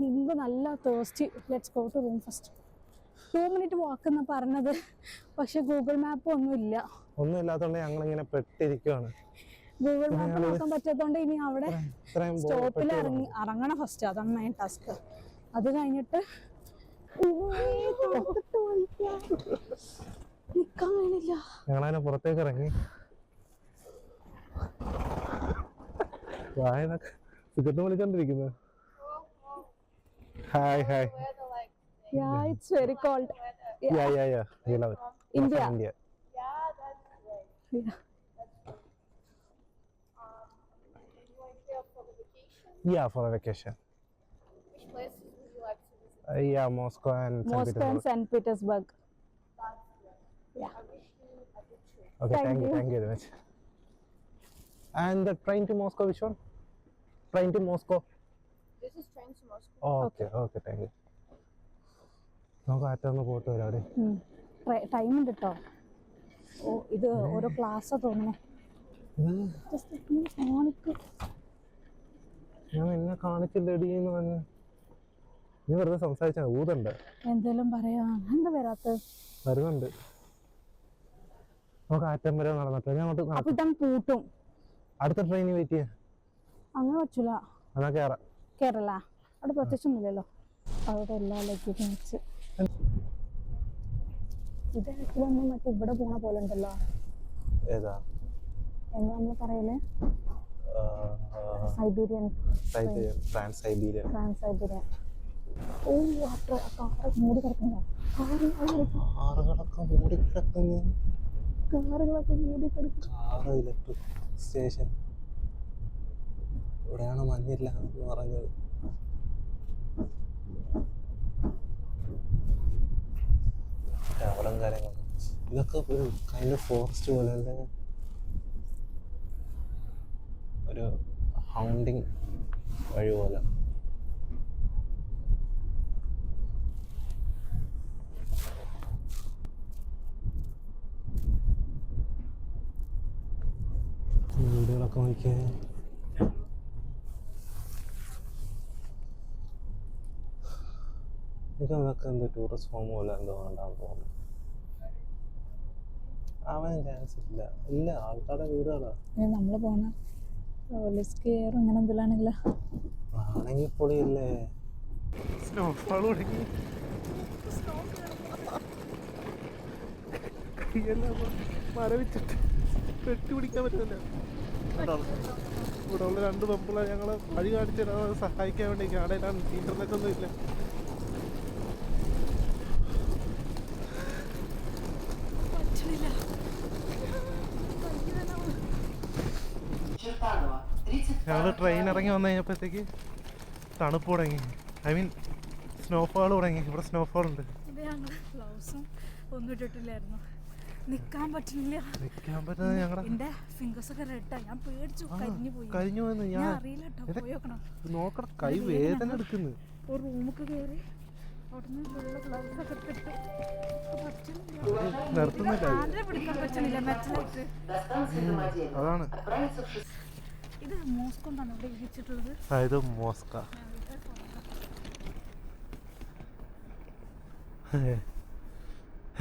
മുമ്പ് നല്ല thirsty. Let's go to room first. 2 minute walk എന്ന് പറഞ്ഞത്, പക്ഷെ ഗൂഗിൾ മാപ്പ് ഒന്നും ഇല്ലാത്തതുകൊണ്ട് ഞങ്ങൾ ഇങ്ങനെ പെട്ടിരിക്കുകയാണ്. ഗൂഗിൾ മാപ്പ് നോക്കാൻ പറ്റാത്തതുകൊണ്ട് ഇനി അവിടെ സ്റ്റോപ്പിൽ ഇറങ്ങണം ഫസ്റ്റ്. അതാണ് മെയിൻ ടാസ്ക്. അത് കഴിഞ്ഞിട്ട് നിക്കാൻ കഴിയില്ല. ഞങ്ങളതിനെ പുറത്തേക്ക് ഇറങ്ങി. വിളിച്ചോണ്ടിരിക്കുന്നത്. Hi hi. Yeah, it's very cold. Yeah. We love it. India. India. Yeah, that's great. Yeah. Are you going there for the vacation? Yeah, for a vacation. Which places would you like to visit? Yeah, Moscow and Moscow and St. Petersburg. That's great. Yeah. I wish you a good trip. Okay, Thank you. Thank you very much. And the train to Moscow, which one? Train to Moscow. This is train to Moscow. Oh, okay, thank you. നമുക്ക് ആറ്റൊന്ന് പോയിട്ട് വരാടെ. Time ഉണ്ട് കേട്ടോ. ഓ, ഇത് ഓരോ ക്ലാസ്സാ തോന്നുന്നേ. ഞാൻ എന്നെ കാണിച്ചില്ലടി എന്ന് പറഞ്ഞു. നീ വെറുതെ സംസാരിച്ചാ ഊതുണ്ട്. എന്തേലും പറയാ, എന്താ വരാത്ത? വരുന്നുണ്ട്. നമുക്ക് ആറ്റം വരെ നടന്നിട്ട് ഞാൻ അങ്ങോട്ട്. അപ്പൊ ഇതങ്ങ് പൂട്ടും. അടുത്ത ട്രെയിനിൽ വെയിറ്റ് ചെയ്യാം. അങ്ങനെ പറ്റൂല. എന്നാ കേറാം. കേരള അവിടെ പ്രത്യേകിച്ചൊന്നുമില്ലല്ലോ. അവിടെ എല്ലാ ലഗേജും വെച്ച് ഇതൊന്നും മറ്റേ ഇവിടെ പോണ പോലെ ഉണ്ടല്ലോ. ഏതാ എന്ന് നമ്മൾ പറയല് സൈബീരിയൻ. Trans Siberian. ഓ, കാറ് മൂടി കിടക്കുന്നോ? കാറുകളൊക്കെ മൂടി കിടക്കുന്നു. കാറുകളൊക്കെ മൂടി കിടക്കുന്നു. Car electric station. ഇവിടെയാണ് മഞ്ഞില്ല എന്ന് പറഞ്ഞത്. അവിടെ കാര്യങ്ങളൊക്കെ ഇതൊക്കെ ഒരു കൈൻഡ് ഓഫ് ഫോറസ്റ്റ് പോലെ അല്ലേ, ഒരു ഹൗണ്ടിങ് വഴി പോലെ. വീടുകളൊക്കെ നോക്കിയാൽ ഇതൊക്കെ എന്തോ ടൂറിസ്റ്റ് ഹോം പോലെ എന്തോ ഉണ്ടാകാൻ തോന്നുന്നു. ആവാനും ചാൻസ് ഇല്ല ആൾക്കാരുടെ വീടുകളാ. നമ്മള് പോണ അങ്ങനെ എന്തെല്ലാണെങ്കിലോ ആണെങ്കിൽ പൊളിയല്ലേ. സ്നോഫാൾ തുടങ്ങി. മരവിച്ചിട്ട് പെട്ടി പിടിക്കാൻ പറ്റില്ല. ഇവിടെ ഉള്ള 2 പെമ്പിളെ ഞങ്ങള് വഴി കാണിച്ചു തരാൻ സഹായിക്കാൻ വേണ്ടി. ആടയിലാണ്, ഇന്റർനെറ്റ് ഒന്നും ഇല്ല. ഞങ്ങൾ ട്രെയിൻ ഇറങ്ങി വന്നു കഴിഞ്ഞപ്പോഴത്തേക്ക് തണുപ്പ് തുടങ്ങി. ഐ മീൻ സ്നോഫാൾ തുടങ്ങി. ഇവിടെ സ്നോഫാൾ ഉണ്ട്. ഗ്ലൗസും ഒന്നും ഇട്ടിട്ടില്ലായിരുന്നു. നിക്കാൻ പറ്റുന്നില്ല. നിക്കാൻ പറ്റുന്നത് ഞങ്ങളുടെ എന്റെ ഫിംഗേഴ്സ് ഒക്കെ റെഡാ. ഞാൻ പേടിച്ചു, കരിഞ്ഞു പോയെന്ന്. ഞാൻ അറിയില്ല കേട്ടോ. പോയി നോക്കണം. നോക്കണം, കൈ വേദന എടുക്കുന്നു. ഒരു റൂമൊക്കെ കയറി അവിടുന്ന് വെള്ള ഗ്ലൗസ് ഒക്കെ ഇട്ടിട്ട് നിർത്തുന്നില്ല. പിടിക്കാൻ പറ്റുന്നില്ല മെറ്റലായിട്ട്. അതാണ് ഇത് മോസ്കോ എന്താണ് ഇവിടെ ഇരിച്ചിട്ടുള്ളത്? ഇത് മോസ്ക.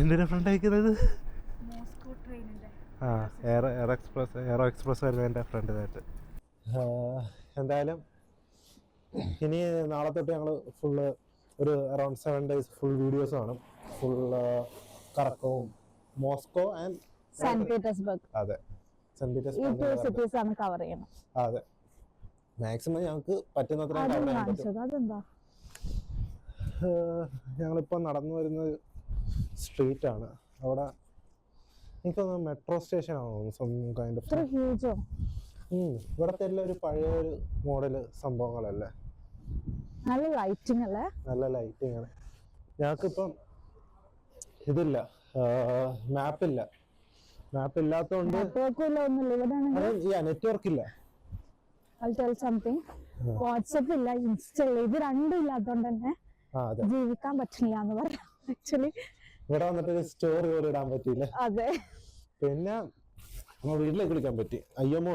എന്തിനാ ഫ്രണ്ട് അയക്കുന്നത്? മോസ്കോ ട്രെയിനിന്റെ എയറോ എക്സ്പ്രസ് വരുന്നതിൻ്റെ ഫ്രണ്ടിലായിട്ട്. എന്തായാലും ഇനി നാളെ തൊട്ട് ഞങ്ങൾ ഫുള്ള് ഒരു അറൗണ്ട് 7 days ഫുൾ വീഡിയോസ് കാണും. ഫുൾ കറക്കവും മോസ്കോ ആൻഡ് സെന്റ് പീറ്റേഴ്സ്ബർഗ്. അതെ, സെന്റ് ഈ പീറ്റേഴ്സ്ബർഗ് 2 cities ആണ് കവർ ചെയ്യണം. അതെ, മാക്സിമം ഞങ്ങൾക്ക് പറ്റുന്നത്ര cover അതൊന്ന് ചെയ്യാൻ പറ്റും. കാണിച്ചത് അതെന്താ? ഞങ്ങളിപ്പോൾ നടന്നു വരുന്ന സ്ട്രീറ്റ് ആണ്. അവിടെ എനിക്കൊന്ന് മെട്രോ സ്റ്റേഷൻ ആണോ കൈൻഡ് ഇത്ര ഓഫ്. ഹ്യൂജോ? ഇവിടത്തെ എല്ലാം ഒരു പഴയ ഒരു മോഡല് സംഭവങ്ങളല്ലേ. നല്ല ലൈറ്റിംഗ് അല്ലേ? നല്ല ലൈറ്റിംഗ് ആണ്. ഞങ്ങൾക്കിപ്പം ഇതില്ല, മാപ്പില്ല. മാപ്പ് ഇല്ലാത്തതുകൊണ്ട് നെറ്റ്വർക്ക് ഇല്ല. I'll tell something. വാട്സപ്പ് ഇല്ല, ഇൻസ്റ്റ ഇല്ല, ഇത് രണ്ടും ഇല്ലാത്തതുകൊണ്ട് തന്നെ ജീവിക്കാൻ പറ്റില്ല എന്ന് പറയാം. ആക്ച്വലി ഇവിടെ വന്നിട്ട് ഒരു സ്റ്റോറി പോലും ഇടാൻ പറ്റിയില്ല. അതെ. പിന്നെ വീട്ടിലേക്ക് വിളിക്കാൻ പറ്റി. IMO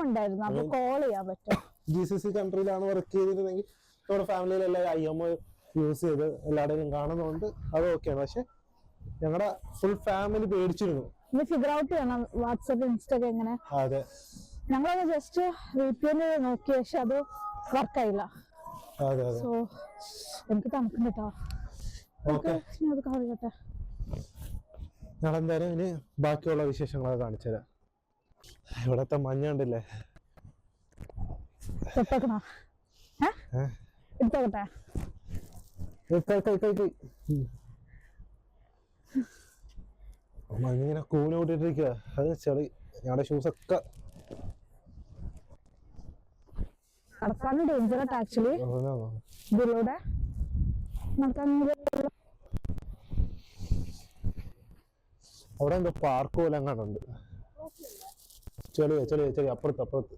ഉണ്ടായിരുന്നു, അപ്പൊ കോൾ ചെയ്യാൻ പറ്റും. GCC കൺട്രിയിലാണ് വർക്ക് ചെയ്തിരുന്നെങ്കിൽ നമ്മുടെ ഫാമിലിയിലെല്ലാം IMO യൂസ് ചെയ്ത് എല്ലാവരുടെയും കാണുന്നതുകൊണ്ട് അത് ഓക്കെയാണ്. പക്ഷെ ഞങ്ങളുടെ ഫുൾ ഫാമിലി പേടിച്ചിരുന്നു. ഇത് ഫിഗർ ഔട്ട് ചെയ്യണം വാട്സപ്പ് ഇൻസ്റ്റൊക്കെ എങ്ങനെ. അതെ, ഞങ്ങളത് ജസ്റ്റ് VPN നോക്കി, പക്ഷെ അത് വർക്കായില്ല. അതെ അതെ. സോ എനിക്ക് തണുക്കും കേട്ടോ. അത് കാണിക്കട്ടെ. ഞങ്ങൾ എന്തായാലും ഇനി ബാക്കിയുള്ള വിശേഷങ്ങളൊക്കെ കാണിച്ചു തരാം. ഇവിടത്തെ മഞ്ഞ ഉണ്ടല്ലേ, തൊട്ടേക്കണോ? എടുത്തോട്ടെ. മഞ്ഞിങ്ങനെ കൂന കൂട്ടിട്ടിരിക്കുക. അത് ചെളി, ഞങ്ങളുടെ ഷൂസൊക്കെ നടക്കാനും ഡേഞ്ചറായിട്ട് ആക്ച്വലി. ഇതിലൂടെ നടക്കാൻ അവിടെ എന്തോ പാർക്ക് പോലെ അങ്ങാണ്ടുണ്ട്. ചെളിയ ചെളിയ ചെളി അപ്പുറത്ത്.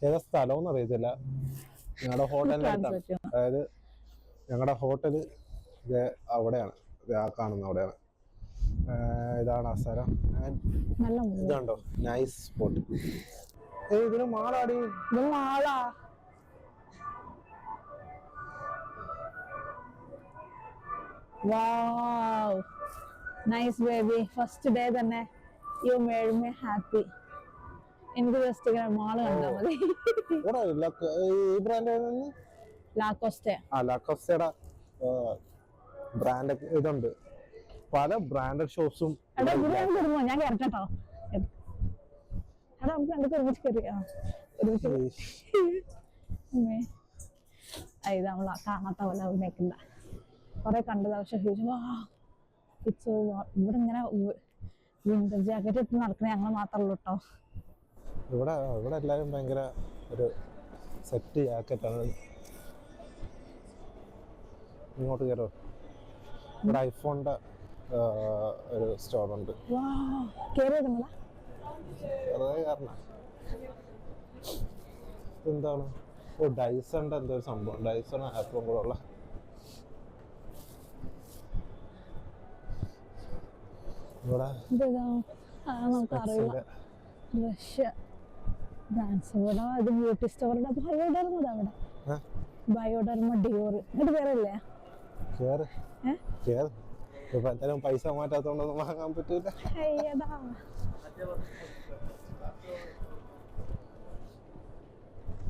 ഏതാ സ്ഥലം അറിയത്തില്ല. ഞങ്ങളുടെ ഹോട്ടലിന്റെ അടുത്താണ്. അതായത് ഞങ്ങളുടെ ഹോട്ടല് അവിടെയാണ്, ആ കാണുന്ന അവിടെയാണ്. ഇതാണ് ആ സ്ഥലം. ഇതുണ്ടോ നൈസ് സ്പോട്ട്. ഇതിന് മാളാടി. മാളാ. Wow, nice baby. First day തന്നെ you made me happy. എനിക്ക് ജസ്റ്റ് ഇങ്ങനെ മാള് കണ്ടാൽ മതി. ഈ ബ്രാൻഡ് ലാക്കോസ്റ്റെ. ലാക്കോസ്റ്റയുടെ ബ്രാൻഡ് ഇതുണ്ട്. പല ബ്രാൻഡഡ് ഷോപ്സും. ഞാൻ കേട്ടോ. എടാ നമുക്ക് രണ്ടു ഒരുമിച്ച് കയറി. ഇത് നമ്മളാ കാണാത്ത പോലെ അഭിനയിക്കണ്ട. കുറെ കണ്ടത് പക്ഷെ ഇവിടെ ഇങ്ങനെ വിന്റർ ജാക്കറ്റ് ഇട്ട് നടക്കണ ഞങ്ങൾ മാത്രമല്ലോ കേട്ടോ. ഇവിടെ എല്ലാവരും ഭയങ്കര ഒരു സെറ്റ് ജാക്കറ്റാണ്. ഇങ്ങോട്ട് കയറോ. ഇവിടെ ഐഫോണിന്റെ ഒരു സ്റ്റോർ ഉണ്ട്. എന്താണ് ഡൈസന്റെ എന്തോ ഒരു സംഭവം. ഡൈസൺ ആപ്പും കൂടെ ഉള്ള നമുക്കറിയില്ല. റഷ്യ ബ്രാൻഡ്സ് ഇവിടെ. ഇത് ബ്യൂട്ടി സ്റ്റോറിന്റെ ബയോഡർമ. അവിടെ ബയോഡർമ ഡിയോർ. എന്നിട്ട് പേരല്ലേ എന്തായാലും പൈസ മാറ്റാത്തോണ്ടൊന്നും വാങ്ങാൻ പറ്റൂല.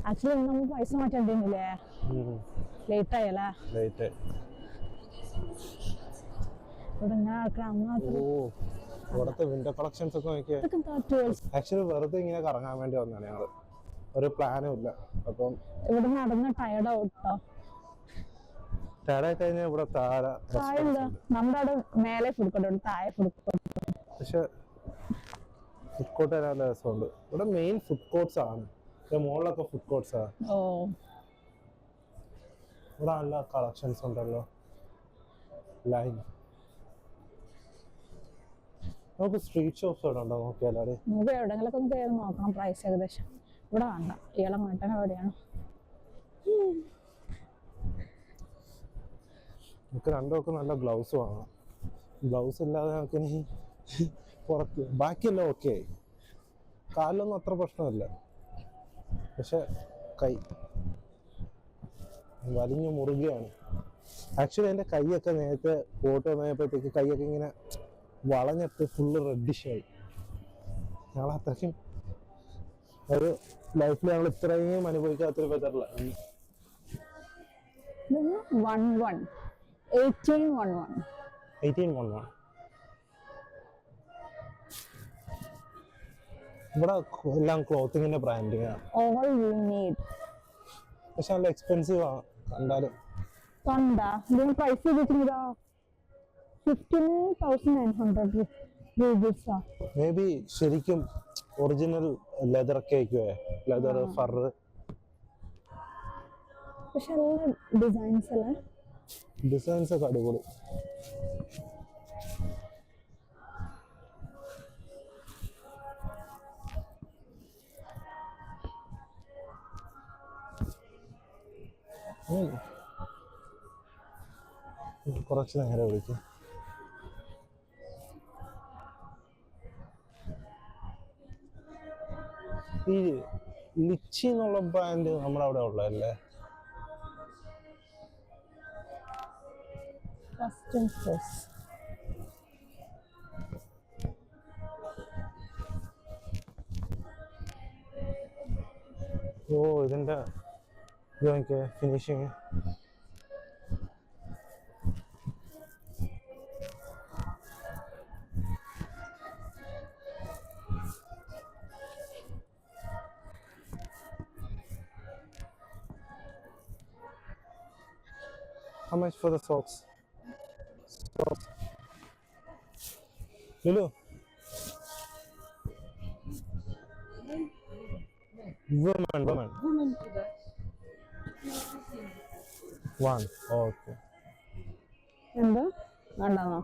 ആക്ച്വലി നമ്മൾ പൈസ മാറ്റേണ്ടില്ലേ? ലേറ്റ് ആയല്ലേ? ഇവിടെ ഇങ്ങനെ ഇവിടുത്തെ വിന്റർ കളക്ഷൻസ് ഒക്കെ നോക്കിയാൽ ആക്ച്വലി വെറുതെ ഇങ്ങനെ കറങ്ങാൻ വേണ്ടി വന്നതാണ് ഞങ്ങള്. ഒരു പ്ലാനും ഇല്ല. അപ്പം ഇവിടെ നടന്ന് ടയർഡ് ആവട്ടോ. ടയർഡായി കഴിഞ്ഞാൽ ഇവിടെ താഴെ നമ്മുടെ അവിടെ മേലെ ഫുഡ് കോർട്ട്, താഴെ ഫുഡ് കോർട്ട്. പക്ഷെ ഫുഡ് കോർട്ട് നല്ല രസമുണ്ട്. ഇവിടെ മെയിൻ ഫുഡ് കോർട്ട്സ് ആണ്. മുകളിലൊക്കെ ഫുഡ് കോർട്ട്സ് ആണ്. ഇവിടെ നല്ല കളക്ഷൻസ് ഉണ്ടല്ലോ. ലൈൻ നമുക്ക് സ്ട്രീറ്റ് ഷോപ്സ് ഇവിടെ ഉണ്ടോ നോക്കിയാലോ? നമുക്ക് എവിടെയെങ്കിലൊക്കെ ഒന്ന് കയറി നോക്കണം പ്രൈസ് ഏകദേശം. ഇവിടെ വേണ്ട, ഇയാളെ മാറ്റാൻ എവിടെയാണ്? നമുക്ക് രണ്ടുമൊക്കെ നല്ല ഗ്ലൗസ് വാങ്ങണം. ഗ്ലൗസ് ഇല്ലാതെ നമുക്ക് ഇനി പുറത്ത് ബാക്കിയെല്ലാം ഓക്കെ ആയി. കാലിലൊന്നും അത്ര പ്രശ്നമില്ല, പക്ഷെ കൈ വലിഞ്ഞു മുറുകയാണ്. ആക്ച്വലി എൻ്റെ കൈയൊക്കെ നേരത്തെ ഫോട്ടോ വന്നപ്പോഴത്തേക്ക് കൈയൊക്കെ ഇങ്ങനെ വളഞ്ഞിട്ട് ഫുള്ള് റെഡിഷായി. ഞങ്ങൾ അത്രയ്ക്കും ഒരു ലൈഫിൽ ഞങ്ങൾ ഇത്രയും അനുഭവിക്കാത്തൊരു വെതറില്ല. 1811 ഇവിടെ എല്ലാം ക്ലോത്തിങ്ങിന്റെ ബ്രാൻഡിങ് ആണ്. All you need. പക്ഷെ നല്ല എക്സ്പെൻസീവ് ആണ് കണ്ടാലും. കണ്ടാ ഇതിന് പ്രൈസ് ചെയ്തിട്ടുണ്ടാ 15,900 rupees. മേ ബി ശരിക്കും original leather cake, leather fir. പക്ഷെ നല്ല ഡിസൈൻസ് അല്ലേ, ഡിസൈൻസ് ഒക്കെ അടിപൊളി. കുറച്ച് നേരം വിളിക്കും. ഈ ലിച്ചി എന്നുള്ള ബ്രാൻഡ് നമ്മുടെ അവിടെ ഉള്ളതല്ലേ? Custom fresh. ഓ ഇതിന്റെ ഇത് നോക്കിയേ finishing. How much for the socks? Socks. Lulu. Woman. One. Okay. എന്ത് വേണ്ടെന്നോ?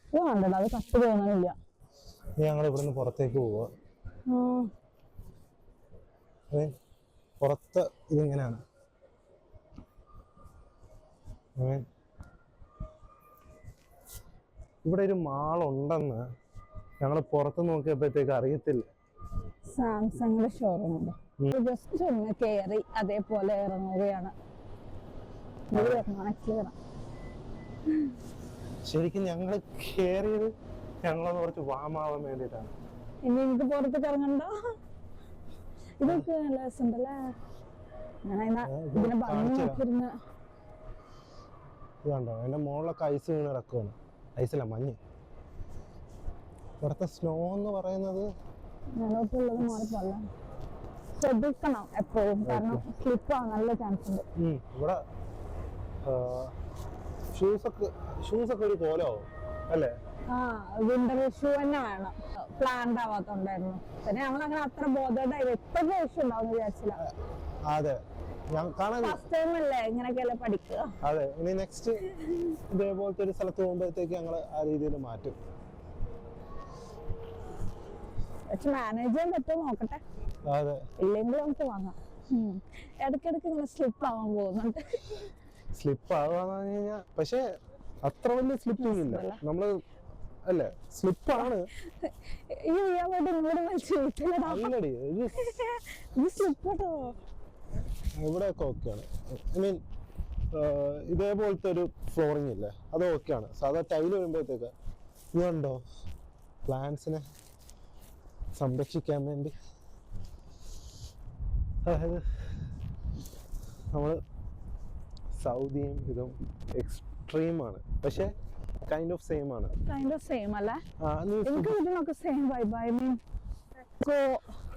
ഇത് വേണ്ടടാ, അത് കട്ട് തോന്നണില്ല. ഞങ്ങൾ ഇവിടുന്ന് പുറത്തേക്ക് പോവുക. പുറത്ത് ഇതിങ്ങനെയാണ്. ഇവിടെ ഒരു മാൾ ഉണ്ടെന്ന് ഞങ്ങൾ പുറത്ത് നോക്കിയപ്പോഴത്തേക്ക് അറിയത്തില്ല. സാംസങ്ങിന്റെ ഷോറൂം ഉണ്ട്. ജസ്റ്റ് ഒന്ന് കയറി അതേപോലെ ഇറങ്ങുകയാണ്. ശരിക്കും ഞങ്ങൾ കയറിയത് ഞങ്ങളൊന്ന് കുറച്ച് വാമാവാൻ വേണ്ടിയിട്ടാണ്. ഇനി എനിക്ക് പുറത്തേക്ക് ഇറങ്ങണ്ട. ഇതൊക്കെ നല്ല രസമുണ്ടല്ലേ. ഇതിനെ ഭംഗി നോക്കിയിരുന്ന ഇതുണ്ടോ അതിന്റെ മുകളിലൊക്കെ ഐസ് വീണ് കിടക്കുകയാണ്. ഐസല്ല, മഞ്ഞ്. ഇവിടുത്തെ സ്നോ എന്ന് പറയുന്നത് ഞങ്ങൾക്കുള്ളത് മാറിപ്പല്ല. ശ്രദ്ധിക്കണം എപ്പോഴും, കാരണം സ്ലിപ്പ് ആവാൻ നല്ല ചാൻസ് ഉണ്ട്. ഇവിടെ ഷൂസൊക്കെ ഒരു കോലമാവും അല്ലേ? വിന്റർ ഷൂ തന്നെ വേണം. പ്ലാൻഡ് ആവാത്തോണ്ടായിരുന്നു. പിന്നെ ഞങ്ങൾ അങ്ങനെ അത്ര ബോധേഡായി എത്ര ഇഷ്യൂ ഉണ്ടാവും വിചാരിച്ചില്ല. അതെ, ഫസ്റ്റ് ടൈം അല്ലേ ഇങ്ങനെയൊക്കെയല്ലേ പഠിക്കുക. അതെ, ഇനി നെക്സ്റ്റ് ഇതേപോലത്തെ ഒരു സ്ഥലത്ത് പോകുമ്പോഴത്തേക്ക് ഞങ്ങൾ ആ രീതിയിൽ മാറ്റും. പക്ഷെ മാനേജ് ചെയ്യാൻ പറ്റുമോ നോക്കട്ടെ. അതെ, ഇല്ലെങ്കിൽ നമുക്ക് വാങ്ങാം. ഇടയ്ക്കിടയ്ക്ക് ഇങ്ങനെ സ്ലിപ്പ് ആവാൻ പോകുന്നുണ്ട്. സ്ലിപ്പ് ആവാന്ന് പറഞ്ഞു കഴിഞ്ഞാൽ പക്ഷെ അത്ര വലിയ സ്ലിപ്പിംഗ് ഇല്ല. നമ്മള് അല്ലേ സ്ലിപ്പാണ്. ഇവിടെയൊക്കെ ഓക്കെയാണ്. ഐ മീൻ ഇതേപോലത്തെ ഒരു ഫ്ലോറിംഗ് ഇല്ലേ, അത് ഓക്കെയാണ്. സാധാ ടൈല് വരുമ്പോഴത്തേക്ക് ഇതുണ്ടോ പ്ലാന്റ്സിനെ സംരക്ഷിക്കാൻ വേണ്ടി. അതായത് നമ്മള് സൗദിയും ഇതും എക്സ്ട്രീമാണ്, പക്ഷെ കൈൻഡ് ഓഫ് സെയിം ആണ്. കൈൻഡ് ഓഫ് സെയിം അല്ലേ? എനിക്ക് ഇതിനൊക്കെ സെയിം വൈബ്. ഐ മീൻ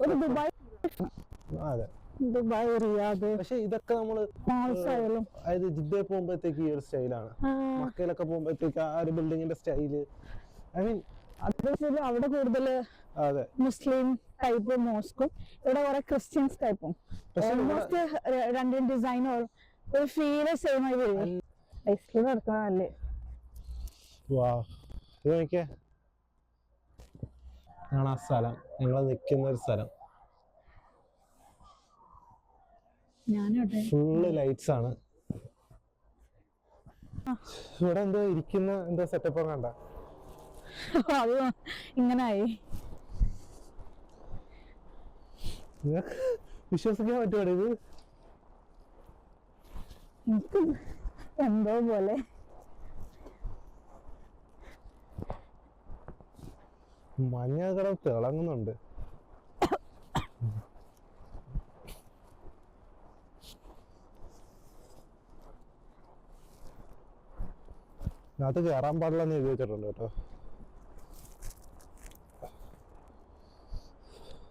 ഒരു ദുബായ്, അതെ ദുബായ്, റിയാദ്. പക്ഷെ ഇതൊക്കെ നമ്മള് അതായത് ജിദ്ദയിൽ പോകുമ്പോഴത്തേക്ക് ഈ ഒരു സ്റ്റൈലാണ്, മക്കയിലൊക്കെ പോകുമ്പോഴത്തേക്ക് ആ ഒരു ബിൽഡിങ്ങിന്റെ സ്റ്റൈല്. ഐ മീൻ അവിടെ കൂടുതൽ മുസ്ലിം ടൈപ്പ് മോസ്കും ഇവിടെ കുറെ ക്രിസ്ത്യൻസ് ടൈപ്പും. ഓൾമോസ്റ്റ് രണ്ടും ഡിസൈനും ഒരു ഫീല് സെയിം ആയി വരും. ഐസ്ക്രീം എടുക്കാനല്ലേ? ഇത് നോക്കിയേ, ആണ് ആ സ്ഥലം, ഞങ്ങൾ നിൽക്കുന്ന ഒരു സ്ഥലം. ഫുള്ള് ലൈറ്റ്സ് ആണ്. ഇവിടെ എന്തോ ഇരിക്കുന്ന എന്തോ സെറ്റപ്പ് കണ്ട അത് ഇങ്ങനായി. വിശ്വസിക്കാൻ പറ്റുമോ ഇത്? എനിക്ക് എന്തോ പോലെ. മഞ്ഞ കട തിളങ്ങുന്നുണ്ട്. അത് കയറാൻ പാടില്ലെന്ന് എഴുതി വെച്ചിട്ടുണ്ട് കേട്ടോ.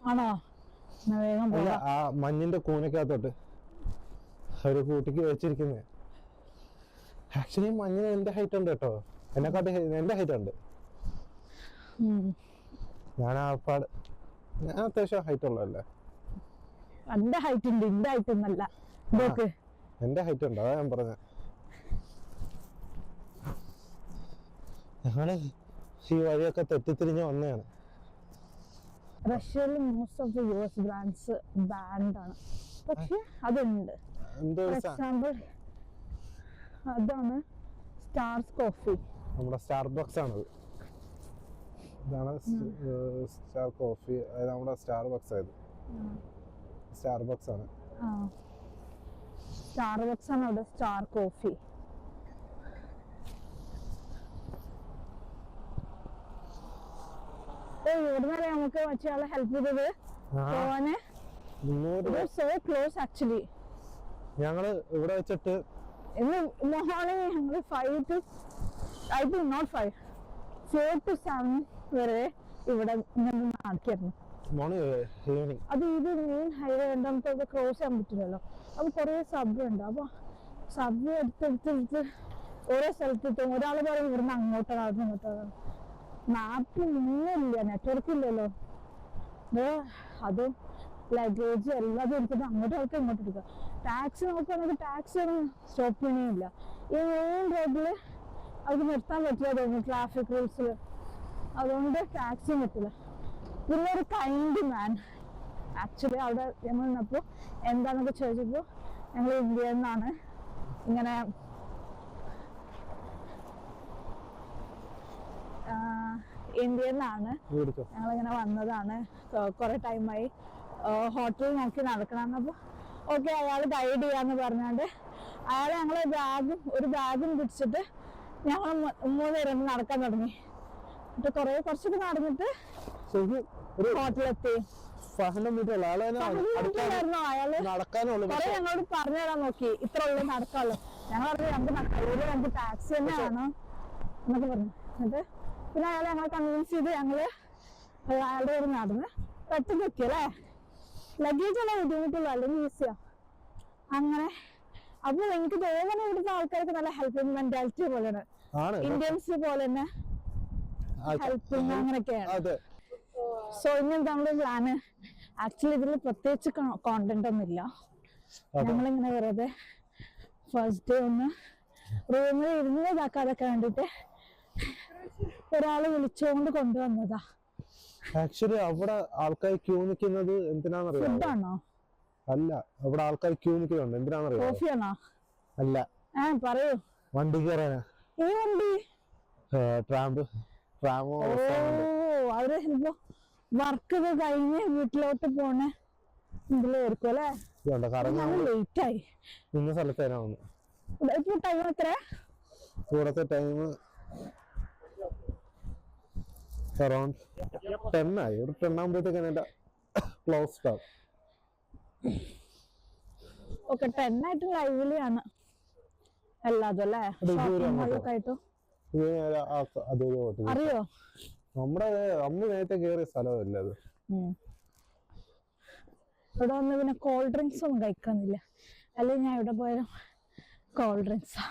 ആണോ? എന്നാ വേഗം അല്ല, പോകാം. ആ മഞ്ഞിന്റെ കൂനക്കകത്തോട്ട് ഒരു കൂട്ടിക്ക് വെച്ചിരിക്കുന്നേ. ആക്ച്വലി മഞ്ഞിന് എന്റെ ഹൈറ്റ് ഉണ്ട് കേട്ടോ, എന്നെക്കാട്ടി എന്റെ ഹൈറ്റ് ഉണ്ട്. ഞാൻ അത്യാവശ്യം ഹൈറ്റ് ഉള്ളതല്ലേ. എന്റെ ഹൈറ്റ് ഉണ്ട്, എന്റെ ഹൈറ്റ് ഒന്നല്ല. ഇതൊക്കെ എന്റെ ഹൈറ്റ് ഉണ്ട്, അതാ ഞാൻ പറഞ്ഞ. ഞങ്ങള് ഈ വഴിയൊക്കെ തെറ്റിത്തിരിഞ്ഞ് വന്നതാണ്. റഷ്യയിൽ most of the US brands band ആണ്, പക്ഷെ അതുണ്ട്. ഫോർ എക്സാമ്പിൾ അതാണ് സ്റ്റാർസ് കോഫി. നമ്മുടെ സ്റ്റാർബക്സ് ആണത്. ഇതാണ് സ്റ്റാർ കോഫി, അതായത് നമ്മുടെ സ്റ്റാർബക്സ് ആയത്. സ്റ്റാർബക്സ് ആണ്. സ്റ്റാർബക്സ് ആണ് അവിടെ സ്റ്റാർ കോഫി. ഇവിടുന്ന് നമുക്ക് മറ്റേ ഹെൽപ്പ് ചെയ്തത് പോവാന്. So close actually. ഞങ്ങള് ഇവിടെ വെച്ചിട്ട് ഇന്ന് മോർണിംഗ് ഞങ്ങള് 4 to 7 വരെ ഇവിടെ നടക്കായിരുന്നു. ഈവനിങ് അത് ഇത് മെയിൻ ഹൈവേ നമുക്ക് ക്രോസ് ചെയ്യാൻ പറ്റില്ലല്ലോ. അപ്പൊ കുറെ സബ് ഉണ്ട്. അപ്പൊ സബ് എടുത്തെടുത്ത് ഓരോ സ്ഥലത്തെത്തും. ഒരാൾ പറയും ഇവിടുന്ന് അങ്ങോട്ടാണ്, അവിടുന്ന് ഇങ്ങോട്ടാണ്. മാപ്പ് ഒന്നുമില്ല, നെറ്റ്വർക്ക് ഇല്ലല്ലോ. അതും ലഗേജ് എല്ലാതും എടുത്തിട്ട് അങ്ങോട്ട് ആൾക്കാർ ഇങ്ങോട്ട് എടുക്കുക. ടാക്സി നോക്കുകയാണെങ്കിൽ ടാക്സി ഒന്നും സ്റ്റോപ്പ് ചെയ്യണില്ല. ഈ മെയിൻ റോഡില് അത് നിർത്താൻ പറ്റില്ല തോന്നുന്നു, ട്രാഫിക് റൂൾസിൽ. അതുകൊണ്ട് ടാക്സിയും പറ്റില്ല. പിന്നെ ഒരു കൈൻഡ് മാൻ ആക്ച്വലി അവിടെ ഞങ്ങൾ നിന്നപ്പോൾ എന്താന്നൊക്കെ ചോദിച്ചപ്പോൾ ഞങ്ങൾ ഇന്ത്യയിൽ നിന്നാണ്, ഇങ്ങനെ ഇന്ത്യയിൽ നിന്നാണ് ഞങ്ങളിങ്ങനെ വന്നതാണ്, കുറെ ടൈമായി ഹോട്ടൽ നോക്കി നടക്കണം. അപ്പോൾ ഓക്കെ അയാൾ ഗൈഡ് ചെയ്യാന്ന് പറഞ്ഞാണ്ട് അയാൾ ഞങ്ങളെ ഒരു ബാഗും പിടിച്ചിട്ട് ഞങ്ങൾ 3 പേരും നടക്കാൻ തുടങ്ങി. എന്നിട്ട് കുറച്ചൊക്കെ നടന്നിട്ട് ഹോട്ടലെത്തി. അയാള് ഞങ്ങളോട് പറഞ്ഞു തരാൻ നോക്കി, ഇത്ര ഉള്ളു നടക്കാമല്ലോ. ഞങ്ങൾ പറഞ്ഞു നമുക്ക് ടാക്സി തന്നെയാണ് എന്നൊക്കെ പറഞ്ഞു. എന്നിട്ട് പിന്നെ അയാളെ ഞങ്ങളെ കൺവിൻസ് ചെയ്ത് ഞങ്ങള് അയാളുടെ ഒരു നടന്ന് പെട്ടെന്ന് എത്തിയല്ലേ. ലഗേജ് ഉള്ള ബുദ്ധിമുട്ടുള്ളൂ, അല്ലെങ്കിൽ ഈസിയാ അങ്ങനെ. അപ്പൊ എനിക്ക് തോന്നുന്നു ഇവിടുത്തെ ആൾക്കാർക്ക് നല്ല ഹെൽപ്പിംഗ് മെന്റാലിറ്റി പോലെയാണ്, ഇന്ത്യൻസ് പോലെ തന്നെ ഹെൽപ്പിംഗ് അങ്ങനെയൊക്കെയാണ്. സോ ഇനി നമ്മുടെ പ്ലാന് ആക്ച്വലി ഇതിൽ പ്രത്യേകിച്ച് കോണ്ടന്റ് ഒന്നും ഇല്ല. ഞങ്ങളിങ്ങനെ വെറുതെ ഫസ്റ്റ് ഡേ ഒന്ന് റൂമിൽ ഇരുന്ന് ഇതാക്കാതൊക്കെ വേണ്ടിട്ട് ഒരാള് വിളിച്ചുകൊണ്ട് കൊണ്ടുവന്നതാ. ആക്ച്വലി അവിടെ ആൾക്കാർ ക്യൂ നിൽക്കുന്നത് എന്തിനാണെന്നറിയാം? ഫുഡാണോ? അല്ല, അവിടെ ആൾക്കാർ ക്യൂ നിൽക്കുന്നുണ്ട് എന്തിനാണെന്നറിയാം? കോഫിയാണോ? അല്ല, പറയൂ. വണ്ടി കയറാനാ. ഈ വണ്ടി ട്രാമോ. അവര് ചിലപ്പോ വർക്ക് ഒക്കെ കഴിഞ്ഞ് വീട്ടിലോട്ട് പോണേ ഇതിലായിരിക്കും അല്ലേ? ലേറ്റ് ആയി ഇന്ന സ്ഥലത്തേനാവുന്നു. ഇപ്പൊ ടൈം എത്ര? ഇവിടത്തെ ടൈം അറൗണ്ട് 10 ആയി. ഒരു 10 ആകുമ്പോഴത്തേക്കാണ് എന്റെ ക്ലോസ് ആവും. ഓക്കെ, 10 ആയിട്ട് ലൈവ്ലി ആണ് എല്ലാതും അല്ലേ? അറിയോ? നമ്മുടെ അമ്മ നേരത്തെ കയറിയ സ്ഥലമല്ല അത്. ഇവിടെ വന്ന് പിന്നെ കോൾഡ് ഡ്രിങ്ക്സ് ഒന്നും കഴിക്കുന്നില്ല, അല്ലെങ്കിൽ ഞാൻ ഇവിടെ പോയാലും കോൾഡ് ഡ്രിങ്ക്സാ.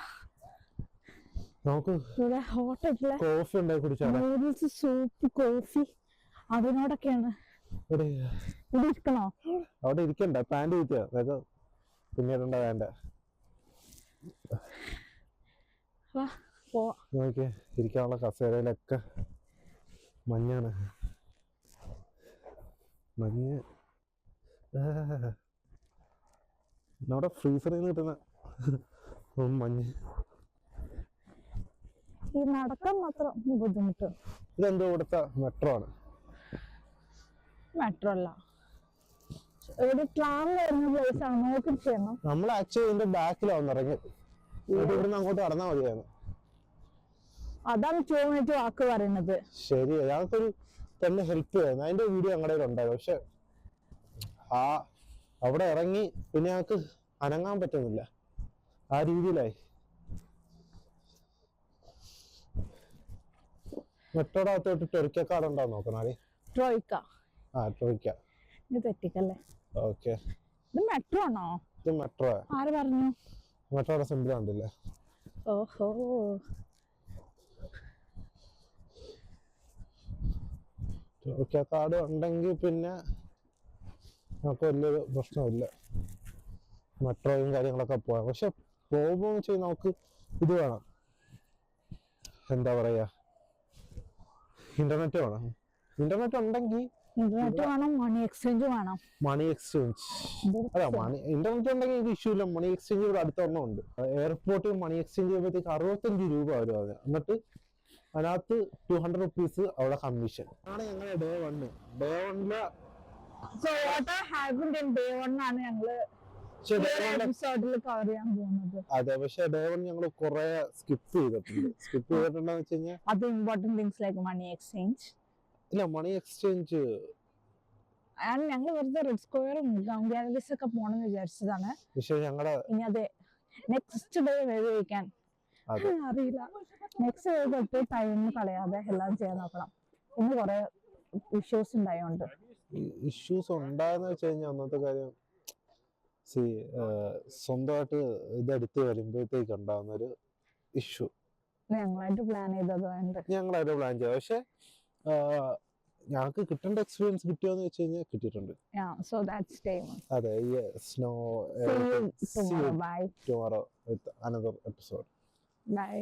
നമുക്ക് ഇവിടെ ഹോട്ടായിട്ടുള്ള കോഫി ഉണ്ടായി കുടിച്ചാലോ? നൂഡിൽസ്, സൂപ്പ്, കോഫി അതിനോടൊക്കെയാണ്. ഇവിടെ ഇരിക്കണോ? അവിടെ ഇരിക്കണ്ട, പാൻറ് ഇരിക്കുക, അതൊക്കെ പിന്നീടുണ്ട വേണ്ട. നോക്കിയേ, ഇരിക്കാനുള്ള കസേരയിലൊക്കെ മഞ്ഞാണ്. മഞ്ഞ് നമ്മുടെ ഫ്രീസറിൽ നിന്ന് കിട്ടുന്ന മഞ്ഞ്. ഈ നടക്കാൻ മാത്രം ബുദ്ധിമുട്ട്. ഇതെന്തോ ഇവിടുത്തെ മെട്രോ ആണ്. മെട്രോ അല്ല, ഒരു ട്രാം വരുന്ന പ്ലേസ് ആണ്. നോക്കി ചെയ്യണം. നമ്മൾ ആക്ച്വലി ഇതിന്റെ ബാക്കിലാവുന്ന ഇറങ്ങി ഇവിടുന്ന് അങ്ങോട്ട് നടന്നാൽ മതിയായിരുന്നു. അതാണ് 2 മിനിറ്റ് വാക്ക് പറയുന്നത്. ശരി, ഞങ്ങൾക്കൊരു തന്നെ ഹെൽപ്പ് ചെയ്യുന്നു. അതിന്റെ വീഡിയോ ഞങ്ങളുടെ കയ്യിൽ ഉണ്ടായിരുന്നു. പക്ഷെ അവിടെ ഇറങ്ങി പിന്നെ ഞങ്ങൾക്ക് അനങ്ങാൻ പറ്റുന്നില്ല, ആ രീതിയിലായി. മെട്രോയുടെ അകത്തോട്ട് ടൊറിക്കക്കാട് ഉണ്ടാവും നോക്കണേ. ട്രോയ്ക്ക. ട്രോയ്ക്ക ഇത് തെറ്റിക്കല്ലേ. ഓക്കെ, ഇത് മെട്രോ ആണോ? ഇത് മെട്രോ. ആര് പറഞ്ഞു? മെട്രോയുടെ സിമ്പിൾ കണ്ടില്ലേ? ഓഹോ, ഓക്കെ, കാർഡ് ഉണ്ടെങ്കിൽ പിന്നെ നമുക്ക് വലിയൊരു പ്രശ്നമില്ല, മെട്രോയും കാര്യങ്ങളൊക്കെ പോകാം. പക്ഷെ പോകുമ്പോൾ വെച്ച് കഴിഞ്ഞാൽ നമുക്ക് ഇത് വേണം, എന്താ പറയാ, ഇന്റർനെറ്റ് വേണം. ഇന്റർനെറ്റ് ഉണ്ടെങ്കിൽ ഇന്റർനെറ്റ് വേണം, മണി എക്സ്ചേഞ്ച് വേണം. മണി എക്സ്ചേഞ്ച് അല്ല, ഇന്റർനെറ്റ് ഉണ്ടെങ്കിൽ ഇത് ഇഷ്യൂ ഇല്ല. മണി എക്സ്ചേഞ്ച് ഇവിടെ അടുത്തൊരെണ്ണം ഉണ്ട്. എയർപോർട്ടിൽ മണി എക്സ്ചേഞ്ച് ചെയ്യുമ്പോഴത്തേക്ക് 65 രൂപ വരും അത്. എന്നിട്ട് അതിനകത്ത് 200 rupees അവിടെ കമ്മീഷൻ ആണ്. ഞങ്ങളുടെ day 1. Day 1 So what happened in day 1 ആണ് ഞങ്ങള് എപ്പിസോഡിൽ കവർ ചെയ്യാൻ പോകുന്നത്. അതെ, പക്ഷെ ഡേ 1 ഞങ്ങൾ കുറെ സ്കിപ്പ് ചെയ്തിട്ടുണ്ടെന്ന് വെച്ച് കഴിഞ്ഞാൽ അത് important things like money exchange. ഇല്ല, മണി എക്സ്ചേഞ്ച് ഞങ്ങൾ വെറുതെ റെഡ് സ്ക്വയറും ഗാലറീസ് ഒക്കെ പോണെന്ന് വിചാരിച്ചതാണ്. പക്ഷെ ഞങ്ങളുടെ ഇനി അത് നെക്സ്റ്റ് ഡേ വയ്ക്കാൻ അറിയില്ല. നെക്സ്റ്റ് ഡേ തൊട്ട് ടൈം കളയാതെ എല്ലാം ചെയ്യാൻ നോക്കണം. ഇന്ന് കുറെ ഇഷ്യൂസ് ഉണ്ടായോണ്ട്. ഇഷ്യൂസ് ഉണ്ടായെന്ന് വെച്ച് കഴിഞ്ഞാൽ ഒന്നാമത്തെ കാര്യം സ്വന്തമായിട്ട് ഇതെടുത്ത് വരുമ്പോഴത്തേക്ക് ഉണ്ടാകുന്ന ഒരു ഇഷ്യൂ ഞങ്ങളായിട്ട് പ്ലാൻ ചെയ്തത്. പക്ഷെ ഞങ്ങൾക്ക് കിട്ടേണ്ട എക്സ്പീരിയൻസ് കിട്ടിയോന്ന് വെച്ച് കഴിഞ്ഞാൽ കിട്ടിയിട്ടുണ്ട്. അതെ, സ്നോ tomorrow with another episode. By.